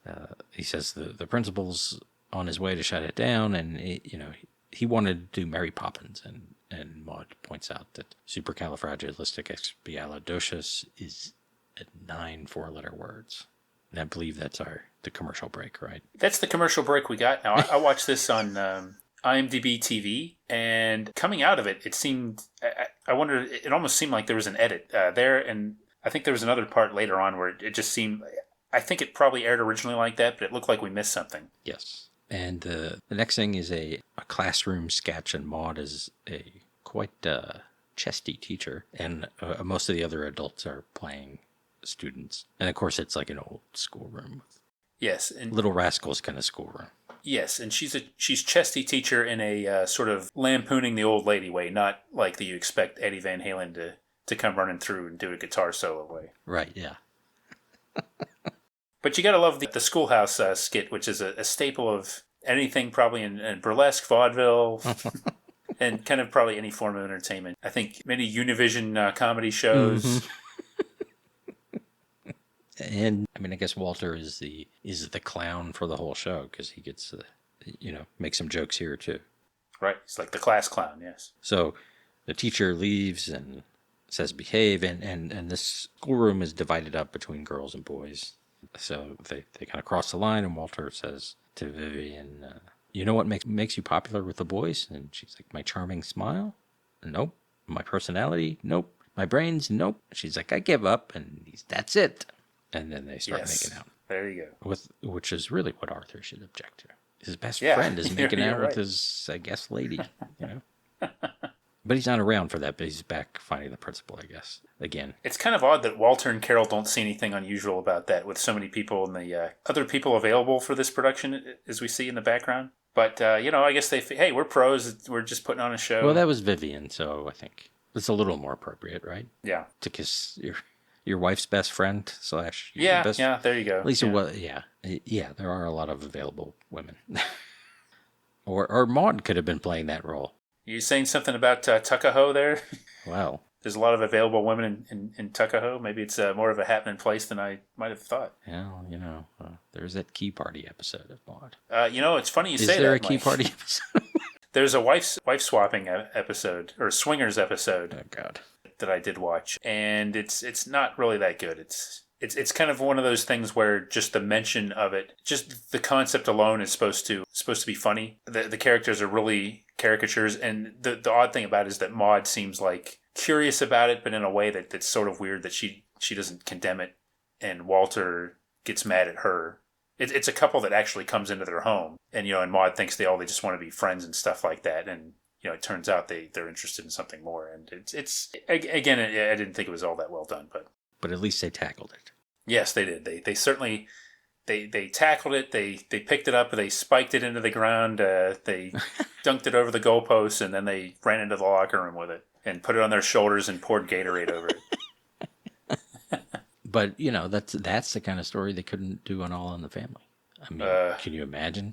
he says the principal's on his way to shut it down, and he wanted to do Mary Poppins, and Maude points out that supercalifragilisticexpialidocious is 9 4-letter words. And I believe that's the commercial break, right? That's the commercial break we got. Now, I watched this on IMDb TV, and coming out of it, it seemed, I wonder, it almost seemed like there was an edit there, and I think there was another part later on where it just seemed, I think it probably aired originally like that, but it looked like we missed something. Yes. And the next thing is a classroom sketch, and Maude is a quite chesty teacher, and most of the other adults are playing students. And of course, it's like an old schoolroom. Yes. And Little Rascals kind of schoolroom. Yes, and she's chesty teacher in a sort of lampooning the old lady way, not like that you expect Eddie Van Halen to come running through and do a guitar solo way. Right, yeah. But you got to love the Schoolhouse skit, which is a staple of anything probably in burlesque, vaudeville, and kind of probably any form of entertainment. I think many Univision comedy shows. Mm-hmm. And I mean, I guess Walter is the clown for the whole show because he gets make some jokes here too. Right, he's like the class clown. Yes. So the teacher leaves and says behave, and this schoolroom is divided up between girls and boys. So they kind of cross the line, and Walter says to Vivian, "You know what makes you popular with the boys?" And she's like, "My charming smile? Nope. My personality? Nope. My brains? Nope." She's like, "I give up," and that's it. And then they start making out. There you go. Which is really what Arthur should object to. His best friend is making out with his, I guess, lady. But he's not around for that, but he's back finding the principal, I guess, again. It's kind of odd that Walter and Carol don't see anything unusual about that with so many people and the other people available for this production, as we see in the background. But, I guess hey, we're pros. We're just putting on a show. Well, that was Vivian, so I think it's a little more appropriate, right? Yeah. To kiss your wife's best friend / yeah, best yeah, there you go. At least it was, yeah, there are a lot of available women. or Maude could have been playing that role. You saying something about Tuckahoe there? Well, there's a lot of available women in Tuckahoe. Maybe it's more of a happening place than I might have thought. Well, there's that Key Party episode of Maude. It's funny you say that. Is there a Key Party episode? There's a wife swapping episode, or swingers episode. Oh God. That I did watch, and it's not really that good. It's kind of one of those things where just the mention of it, just the concept alone is supposed to be funny. The characters are really caricatures, and the odd thing about it is that Maude seems like curious about it, but in a way that's sort of weird that she doesn't condemn it, and Walter gets mad at her. It's a couple that actually comes into their home, and and Maude thinks they just want to be friends and stuff like that, and it turns out they're interested in something more, and it's again, I didn't think it was all that well done, but at least they tackled it. Yes, they did. They certainly they tackled it. They picked it up. They spiked it into the ground. They dunked it over the goalposts, and then they ran into the locker room with it and put it on their shoulders and poured Gatorade over it. But that's the kind of story they couldn't do on All in the Family. I mean, can you imagine?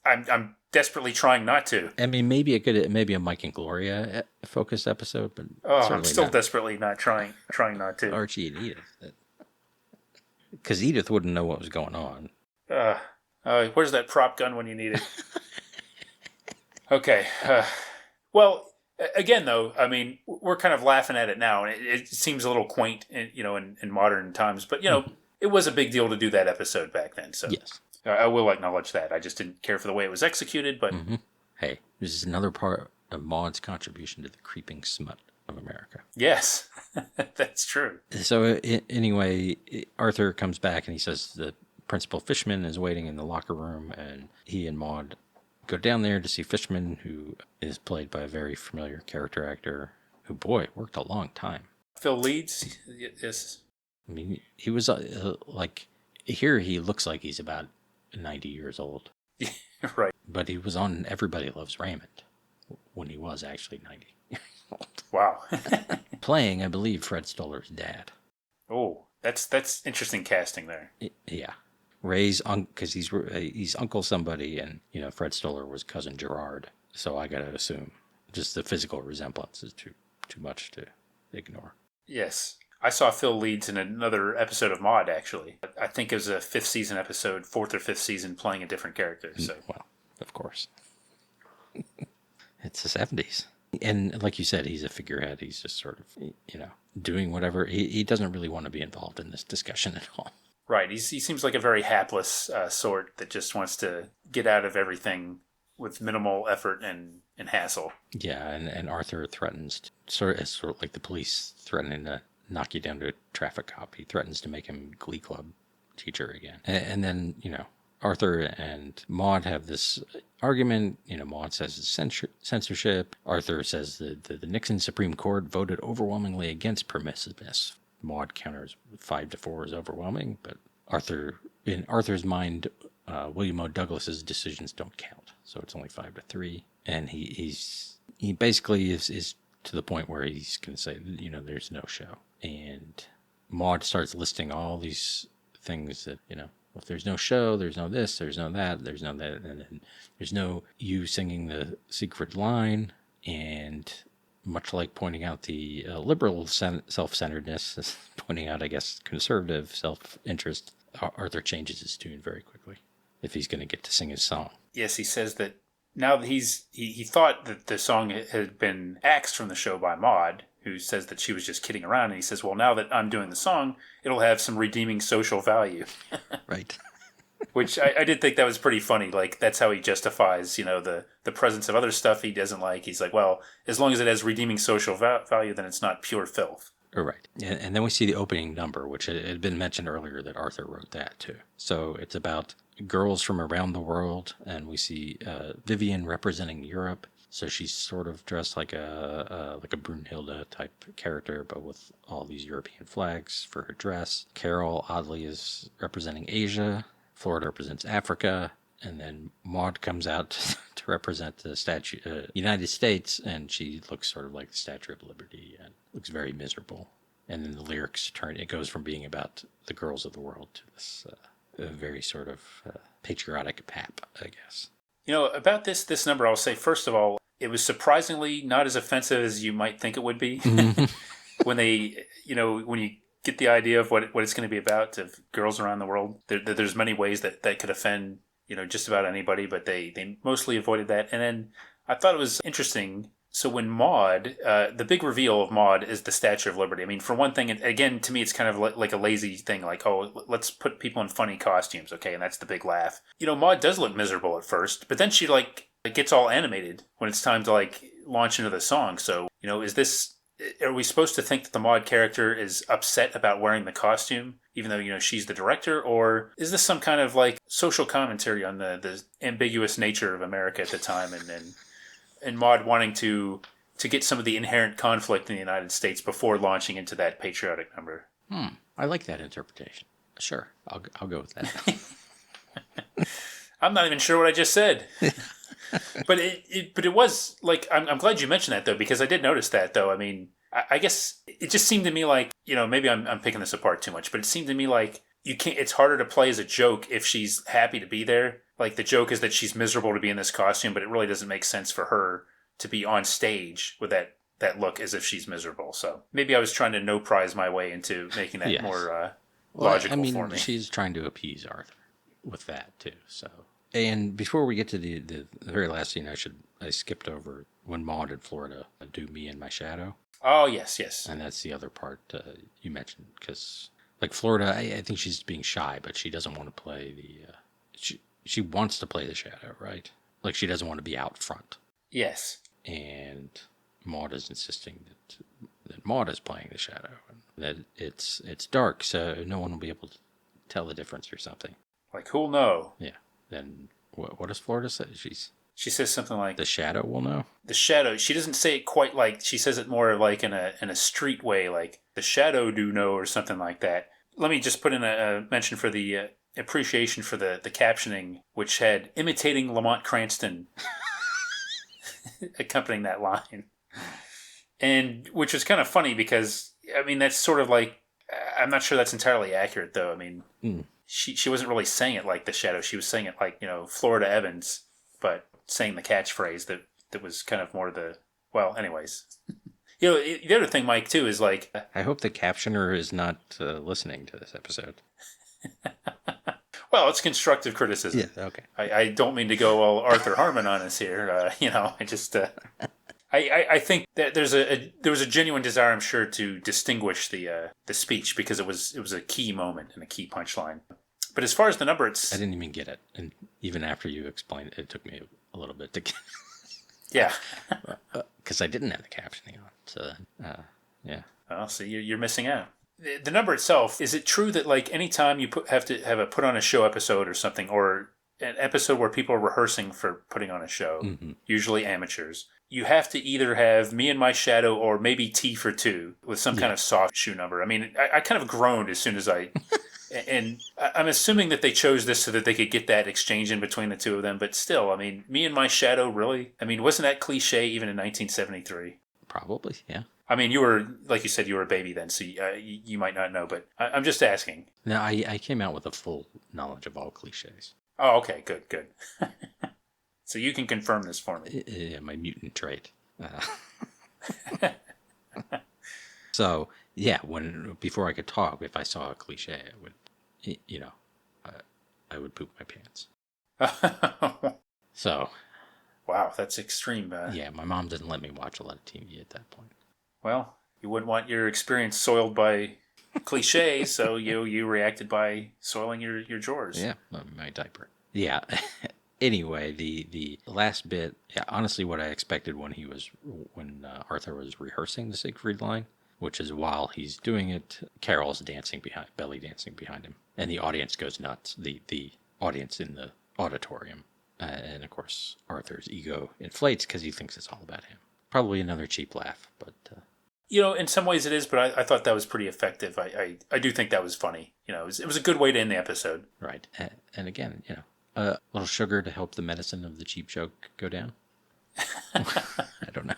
I'm desperately trying not to. I mean, maybe a Mike and Gloria focused episode, but I'm still desperately not trying not to. Archie and Edith, because Edith wouldn't know what was going on. Where's that prop gun when you need it? Okay. Well, again, though, I mean, we're kind of laughing at it now, and it seems a little quaint, in modern times. But it was a big deal to do that episode back then. So yes. I will acknowledge that. I just didn't care for the way it was executed, but Hey, this is another part of Maude's contribution to the creeping smut of America. yes, that's true. So anyway, Arthur comes back and he says the principal Fishman is waiting in the locker room, and he and Maude go down there to see Fishman, who is played by a very familiar character actor who, boy, worked a long time. Phil Leeds, yes. I mean, he was like, here he looks like he's about 90 years old. Right. But he was on Everybody Loves Raymond when he was actually 90 years old. Wow. Playing, I believe, Fred Stoller's dad. Oh, that's interesting casting there. Yeah. Ray's because he's Uncle somebody, and Fred Stoller was cousin Gerard. So I gotta assume just the physical resemblance is too much to ignore. Yes, I saw Phil Leeds in another episode of Maude. Actually, I think it was a 5th season episode, 4th or 5th season, playing a different character. So well, of course, it's the 70s, and like you said, he's a figurehead. He's just sort of doing whatever. He doesn't really want to be involved in this discussion at all. Right. He seems like a very hapless sort that just wants to get out of everything with minimal effort and hassle. Yeah, and Arthur threatens, sort of like the police threatening to knock you down to a traffic cop. He threatens to make him Glee Club teacher again. And then, Arthur and Maude have this argument. Maude says it's censorship. Arthur says the Nixon Supreme Court voted overwhelmingly against permissiveness. Maude counters 5-4 is overwhelming, but in Arthur's mind, William O. Douglas's decisions don't count, so it's only 5-3. And he basically is to the point where he's going to say, there's no show. And Maude starts listing all these things that, if there's no show, there's no this, there's no that, there's no that, and then there's no you singing the Siegfried Line, and much like pointing out the liberal self-centeredness, pointing out, I guess, conservative self-interest, Arthur changes his tune very quickly if he's going to get to sing his song. Yes, he says that now that he thought that the song had been axed from the show by Maude, who says that she was just kidding around, and he says, well, now that I'm doing the song, it'll have some redeeming social value. Right. Which I did think that was pretty funny. Like, that's how he justifies, the presence of other stuff he doesn't like. He's like, well, as long as it has redeeming social value, then it's not pure filth. Right. And then we see the opening number, which had been mentioned earlier that Arthur wrote that too. So it's about girls from around the world, and we see Vivian representing Europe. So she's sort of dressed like a Brunhilde type character, but with all these European flags for her dress. Carol, oddly, is representing Asia. Florida represents Africa, and then Maude comes out to represent the United States, and she looks sort of like the Statue of Liberty and looks very miserable. And then the lyrics it goes from being about the girls of the world to this very sort of patriotic pap, I guess. About this number, I'll say, first of all, it was surprisingly not as offensive as you might think it would be. When they, when you get the idea of what it's going to be about, of girls around the world, there's many ways that could offend, just about anybody, but they mostly avoided that. And then I thought it was interesting. So when Maude, the big reveal of Maude is the Statue of Liberty. I mean, for one thing, again, to me, it's kind of like a lazy thing, like, oh, let's put people in funny costumes, okay, and that's the big laugh. Maude does look miserable at first, but then she, it gets all animated when it's time to, launch into the song. So, are we supposed to think that the Maude character is upset about wearing the costume, even though, she's the director? Or is this some kind of, social commentary on the ambiguous nature of America at the time, and Maude wanting to get some of the inherent conflict in the United States before launching into that patriotic number? I like that interpretation. Sure, I'll go with that. I'm not even sure what I just said. But it was, I'm glad you mentioned that, though, because I did notice that, though. I mean, I guess it just seemed to me like, maybe I'm picking this apart too much, but it seemed to me like it's harder to play as a joke if she's happy to be there. Like, the joke is that she's miserable to be in this costume, but it really doesn't make sense for her to be on stage with that look as if she's miserable. So maybe I was trying to no-prize my way into making that more logical for me. She's trying to appease Arthur with that, too, so... And before we get to the very last scene, I skipped over when Maude in Florida do Me and My Shadow. Oh, yes. And that's the other part you mentioned, because, Florida, I think she's being shy, but she doesn't want to play she wants to play the shadow, right? Like she doesn't want to be out front. Yes. And Maude is insisting that Maude is playing the shadow, and that it's dark, so no one will be able to tell the difference or something. Like, who'll know? Yeah. Then what does Florida say? She says something like, the shadow will know. The shadow. She doesn't say it quite like, she says it more like in a street way, like the shadow do know or something like that. Let me just put in a mention for the appreciation for the captioning, which had imitating Lamont Cranston accompanying that line. And which was kind of funny because, I mean, that's sort of like, I'm not sure that's entirely accurate though. I mean, she wasn't really saying it like the shadow. She was saying it like, Florida Evans, but saying the catchphrase that was kind of more well, anyways. The other thing, Mike, too, is like... I hope the captioner is not listening to this episode. Well, it's constructive criticism. Yeah, okay. I don't mean to go all Arthur Harmon on us here. I just... I think that there was a genuine desire, I'm sure, to distinguish the speech because it was a key moment and a key punchline. But as far as the number, I didn't even get it. And even after you explained it, it took me a little bit to get it. Yeah. Because I didn't have the captioning on. So, yeah. Well, see, you're missing out. The number itself, is it true that, like, anytime you have to have a put on a show episode or something, or an episode where people are rehearsing for putting on a show, usually amateurs, you have to either have Me and My Shadow or maybe T for Two with some kind of soft shoe number? I mean, I kind of groaned as soon as and I'm assuming that they chose this so that they could get that exchange in between the two of them. But still, I mean, Me and My Shadow, really? I mean, wasn't that cliche even in 1973? Probably, yeah. I mean, you were, like you said, you were a baby then, so you might not know. But I'm just asking. No, I came out with a full knowledge of all cliches. Oh, okay, good. So you can confirm this for me. Yeah, my mutant trait. So, yeah, before I could talk, if I saw a cliche, I would, I would poop my pants. So. Wow, that's extreme. Yeah, my mom didn't let me watch a lot of TV at that point. Well, you wouldn't want your experience soiled by cliches, so you reacted by soiling your drawers. Yeah, my diaper. Yeah. Anyway, the last bit, yeah, honestly, what I expected when Arthur was rehearsing the Siegfried Line, which is while he's doing it, Carol's belly dancing behind him, and the audience goes nuts. The audience in the auditorium, and of course Arthur's ego inflates because he thinks it's all about him. Probably another cheap laugh, but. In some ways it is, but I thought that was pretty effective. I do think that was funny. It was a good way to end the episode. Right, and again, a little sugar to help the medicine of the cheap joke go down. I don't know.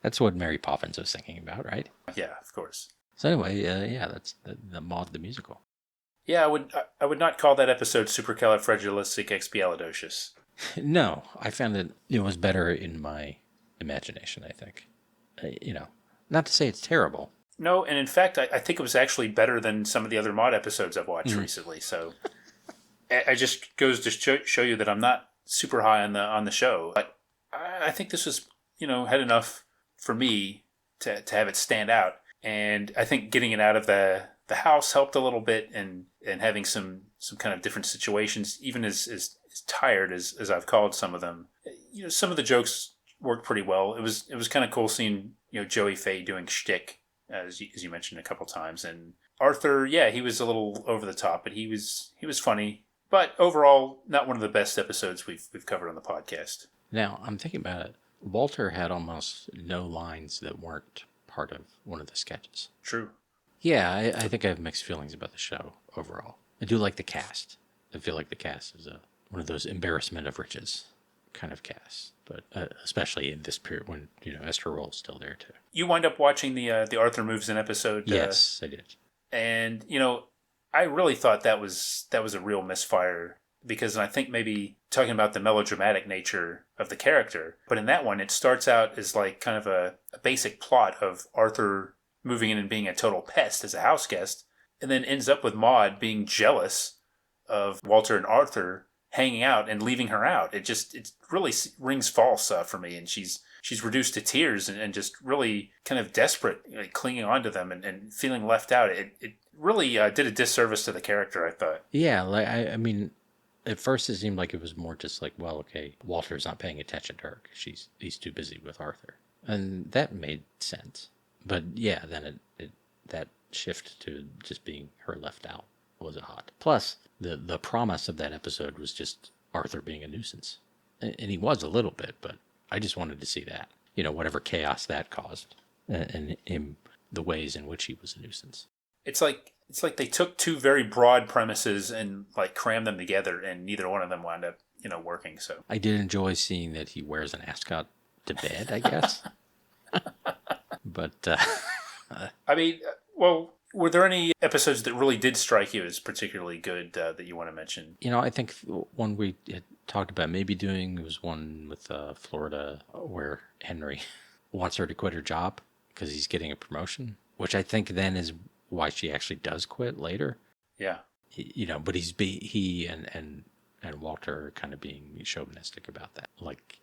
That's what Mary Poppins was thinking about, right? Yeah, of course. So anyway, that's the Maude the musical. Yeah, I would not call that episode supercalifragilisticexpialidocious. No, I found that it was better in my imagination, I think. Not to say it's terrible. No, and in fact, I think it was actually better than some of the other Maude episodes I've watched recently. So it just goes to show you that I'm not super high on the show. But I think this was, had enough for me to have it stand out. And I think getting it out of the house helped a little bit, and having some kind of different situations, even as tired as I've called some of them. Some of the jokes worked pretty well. It was kind of cool seeing Joey Faye doing shtick, as you mentioned a couple times, and Arthur. Yeah, he was a little over the top, but he was funny. But overall, not one of the best episodes we've covered on the podcast. Now I'm thinking about it. Walter had almost no lines that weren't part of one of the sketches. True. Yeah, I think I have mixed feelings about the show overall. I do like the cast. I feel like the cast is one of those embarrassment of riches kind of casts, but especially in this period when Esther Roll's still there too. You wind up watching the Arthur Moves In episode. Yes, I did. And I really thought that was a real misfire, because I think maybe talking about the melodramatic nature of the character, but in that one it starts out as like kind of a basic plot of Arthur moving in and being a total pest as a house guest, and then ends up with Maude being jealous of Walter and Arthur hanging out and leaving her out. It really rings false for me, and she's reduced to tears and just really kind of desperate, clinging on to them and feeling left out. It really did a disservice to the character, I thought. Yeah, I mean, At first, it seemed like it was more just like, well, okay, Walter's not paying attention to her because he's too busy with Arthur, and that made sense. But yeah, then that shift to just being her left out was odd. Plus, the promise of that episode was just Arthur being a nuisance, and he was a little bit, but I just wanted to see that, whatever chaos that caused, and him the ways in which he was a nuisance. It's like they took two very broad premises and like crammed them together, and neither one of them wound up, working. So I did enjoy seeing that he wears an ascot to bed, I guess. But I mean, well, were there any episodes that really did strike you as particularly good that you want to mention? I think one we had talked about maybe doing was one with Florida where Henry wants her to quit her job because he's getting a promotion, which I think then is why she actually does quit later. Yeah. But he and Walter are kind of being chauvinistic about that. Like,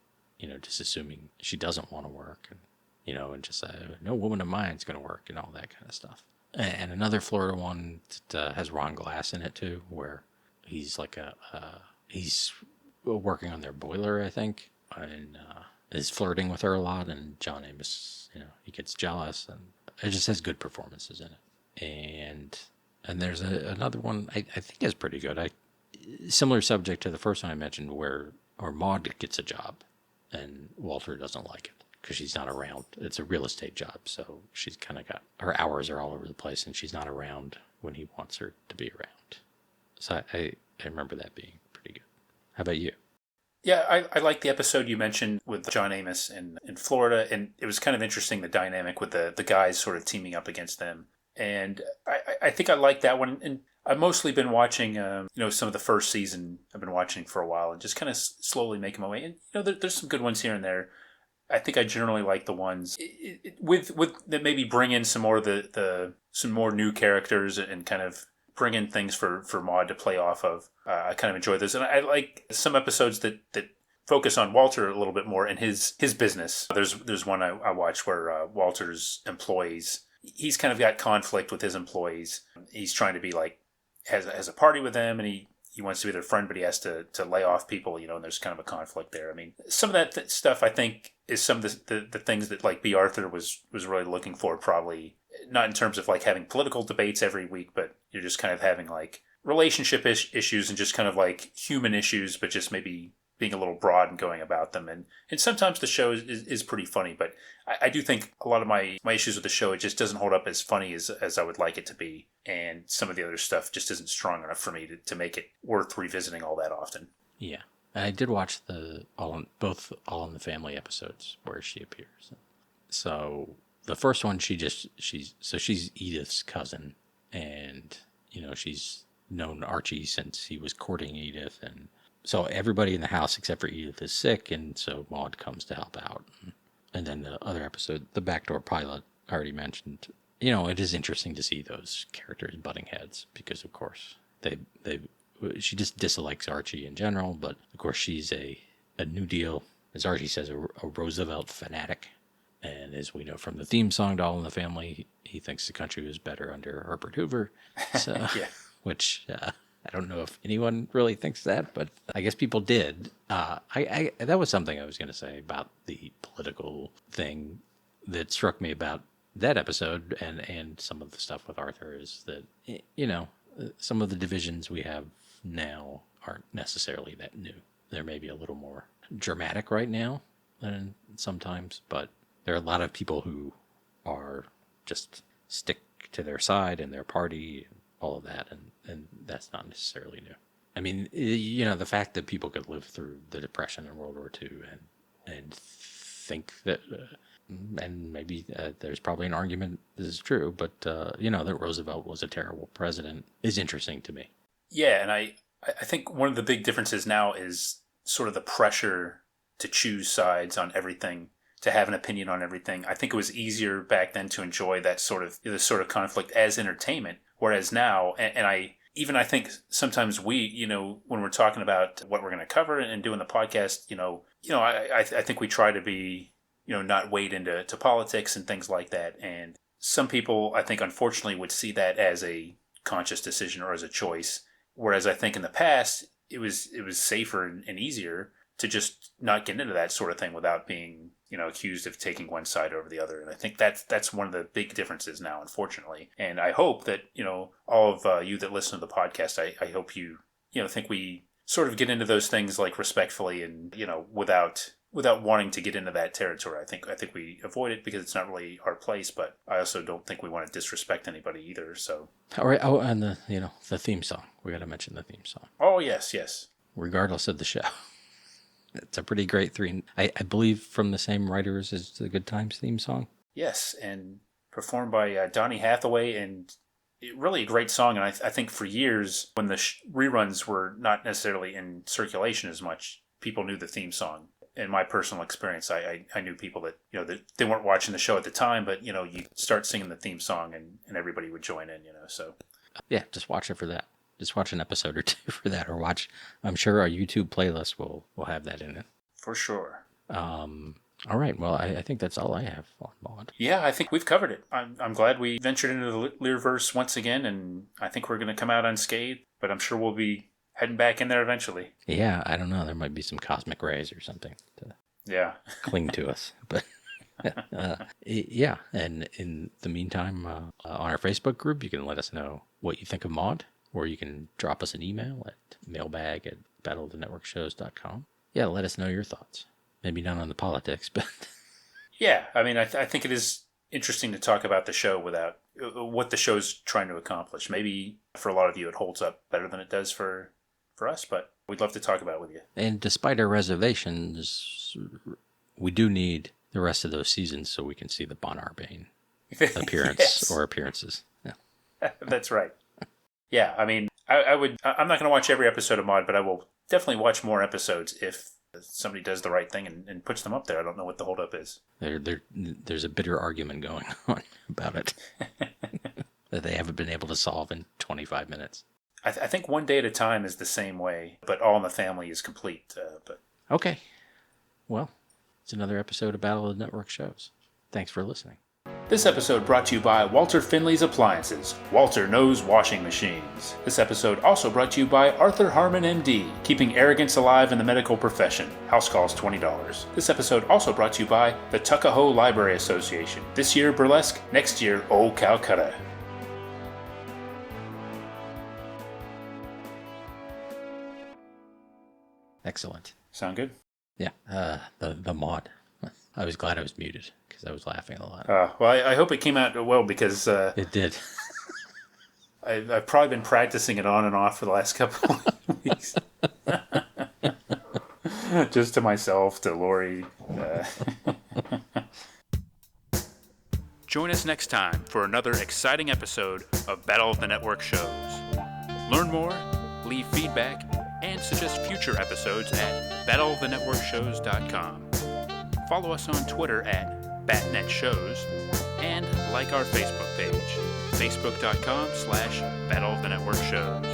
just assuming she doesn't want to work and just no woman of mine is going to work and all that kind of stuff. And another Florida one that has Ron Glass in it too, where he's like he's working on their boiler, I think, and is flirting with her a lot, and John Amos, he gets jealous, and it just has good performances in it. And there's another one I think is pretty good. Similar subject to the first one I mentioned, where Maude gets a job, and Walter doesn't like it because she's not around. It's a real estate job, so she's kind of got her hours are all over the place, and she's not around when he wants her to be around. So I remember that being pretty good. How about you? Yeah, I like the episode you mentioned with John Amos in Florida, and it was kind of interesting, the dynamic with the guys sort of teaming up against them. And I think I like that one. And I've mostly been watching, some of the first season I've been watching for a while and just kind of slowly making my way. And, there's some good ones here and there. I think I generally like the ones with that maybe bring in some more of some more new characters and kind of bring in things for Maude to play off of. I kind of enjoy those. And I like some episodes that focus on Walter a little bit more and his business. There's one I watched where Walter's employees, he's kind of got conflict with his employees. He's trying to be like, has a party with them, and he wants to be their friend, but he has to lay off people, and there's kind of a conflict there. I mean, some of that stuff I think is some of the things that like Bea Arthur was really looking for, probably not in terms of like having political debates every week, but you're just kind of having like relationship issues and just kind of like human issues, but just maybe being a little broad and going about them. And sometimes the show is pretty funny, but I do think a lot of my issues with the show, it just doesn't hold up as funny as I would like it to be. And some of the other stuff just isn't strong enough for me to make it worth revisiting all that often. Yeah. And I did watch both All in the Family episodes where she appears. So the first one, she's Edith's cousin, and, she's known Archie since he was courting Edith, and so everybody in the house except for Edith is sick, and so Maude comes to help out. And then the other episode, the backdoor pilot, I already mentioned. It is interesting to see those characters butting heads because, of course, she just dislikes Archie in general, but of course she's a New Deal, as Archie says, a Roosevelt fanatic. And as we know from the theme song to All in the Family, he thinks the country was better under Herbert Hoover. So, Yeah. Which I don't know if anyone really thinks that, but I guess people did. That was something I was going to say about the political thing that struck me about that episode and some of the stuff with Arthur is that, some of the divisions we have now aren't necessarily that new. They're maybe a little more dramatic right now than sometimes, but there are a lot of people who are just stick to their side and their party and all of that, and that's not necessarily new. I mean, the fact that people could live through the Depression and World War II and think that, and maybe there's probably an argument this is true, but, that Roosevelt was a terrible president is interesting to me. Yeah, and I think one of the big differences now is sort of the pressure to choose sides on everything, to have an opinion on everything. I think it was easier back then to enjoy that sort of conflict as entertainment, whereas now, and I think sometimes we, when we're talking about what we're going to cover and doing the podcast, I think we try to be, not wade into politics and things like that. And some people, I think, unfortunately, would see that as a conscious decision or as a choice. Whereas I think in the past, it was safer and easier to just not get into that sort of thing without being, accused of taking one side over the other. And I think that's one of the big differences now, unfortunately. And I hope that, all of you that listen to the podcast, I hope you, think we sort of get into those things like respectfully and, without wanting to get into that territory. I think we avoid it because it's not really our place, but I also don't think we want to disrespect anybody either. So. All right. Oh, and the theme song. We got to mention the theme song. Oh, yes. Regardless of the show. It's a pretty great three. I believe from the same writers as the Good Times theme song. Yes, and performed by Donny Hathaway, and really a great song. And I think for years, when the reruns were not necessarily in circulation as much, people knew the theme song. In my personal experience, I knew people that, that they weren't watching the show at the time, but, you start singing the theme song and everybody would join in, so. Yeah, just watch it for that. Just watch an episode or two for that, or watch. I'm sure our YouTube playlist will have that in it. For sure. All right. Well, I think that's all I have on Maude. Yeah, I think we've covered it. I'm glad we ventured into the Learverse once again, and I think we're going to come out unscathed, but I'm sure we'll be heading back in there eventually. Yeah, I don't know. There might be some cosmic rays or something to cling to us. But yeah, and in the meantime, on our Facebook group, you can let us know what you think of Maude. Or you can drop us an email at mailbag@battleofthenetworkshows.com. Yeah, let us know your thoughts. Maybe not on the politics, but... Yeah, I mean, I think it is interesting to talk about the show without what the show's trying to accomplish. Maybe for a lot of you it holds up better than it does for us, but we'd love to talk about it with you. And despite our reservations, we do need the rest of those seasons so we can see the Conrad Bain appearance or appearances. Yeah. That's right. Yeah, I mean, I'm not going to watch every episode of Maude, but I will definitely watch more episodes if somebody does the right thing and puts them up there. I don't know what the holdup is. There's a bitter argument going on about it that they haven't been able to solve in 25 minutes. I think One Day at a Time is the same way, but All in the Family is complete. But okay. Well, it's another episode of Battle of the Network Shows. Thanks for listening. This episode brought to you by Walter Finley's Appliances. Walter knows washing machines. This episode also brought to you by Arthur Harmon, MD, keeping arrogance alive in the medical profession. House calls $20. This episode also brought to you by the Tuckahoe Library Association. This year, burlesque. Next year, Old Calcutta. Excellent. Sound good? Yeah. The Maude. I was glad I was muted because I was laughing a lot. Well, I hope it came out well because... it did. I've probably been practicing it on and off for the last couple of weeks. Just to myself, to Lori. Join us next time for another exciting episode of Battle of the Network Shows. Learn more, leave feedback, and suggest future episodes at battleofthenetworkshows.com. Follow us on Twitter at BatNetShows and like our Facebook page, facebook.com/Battle of the Network Shows.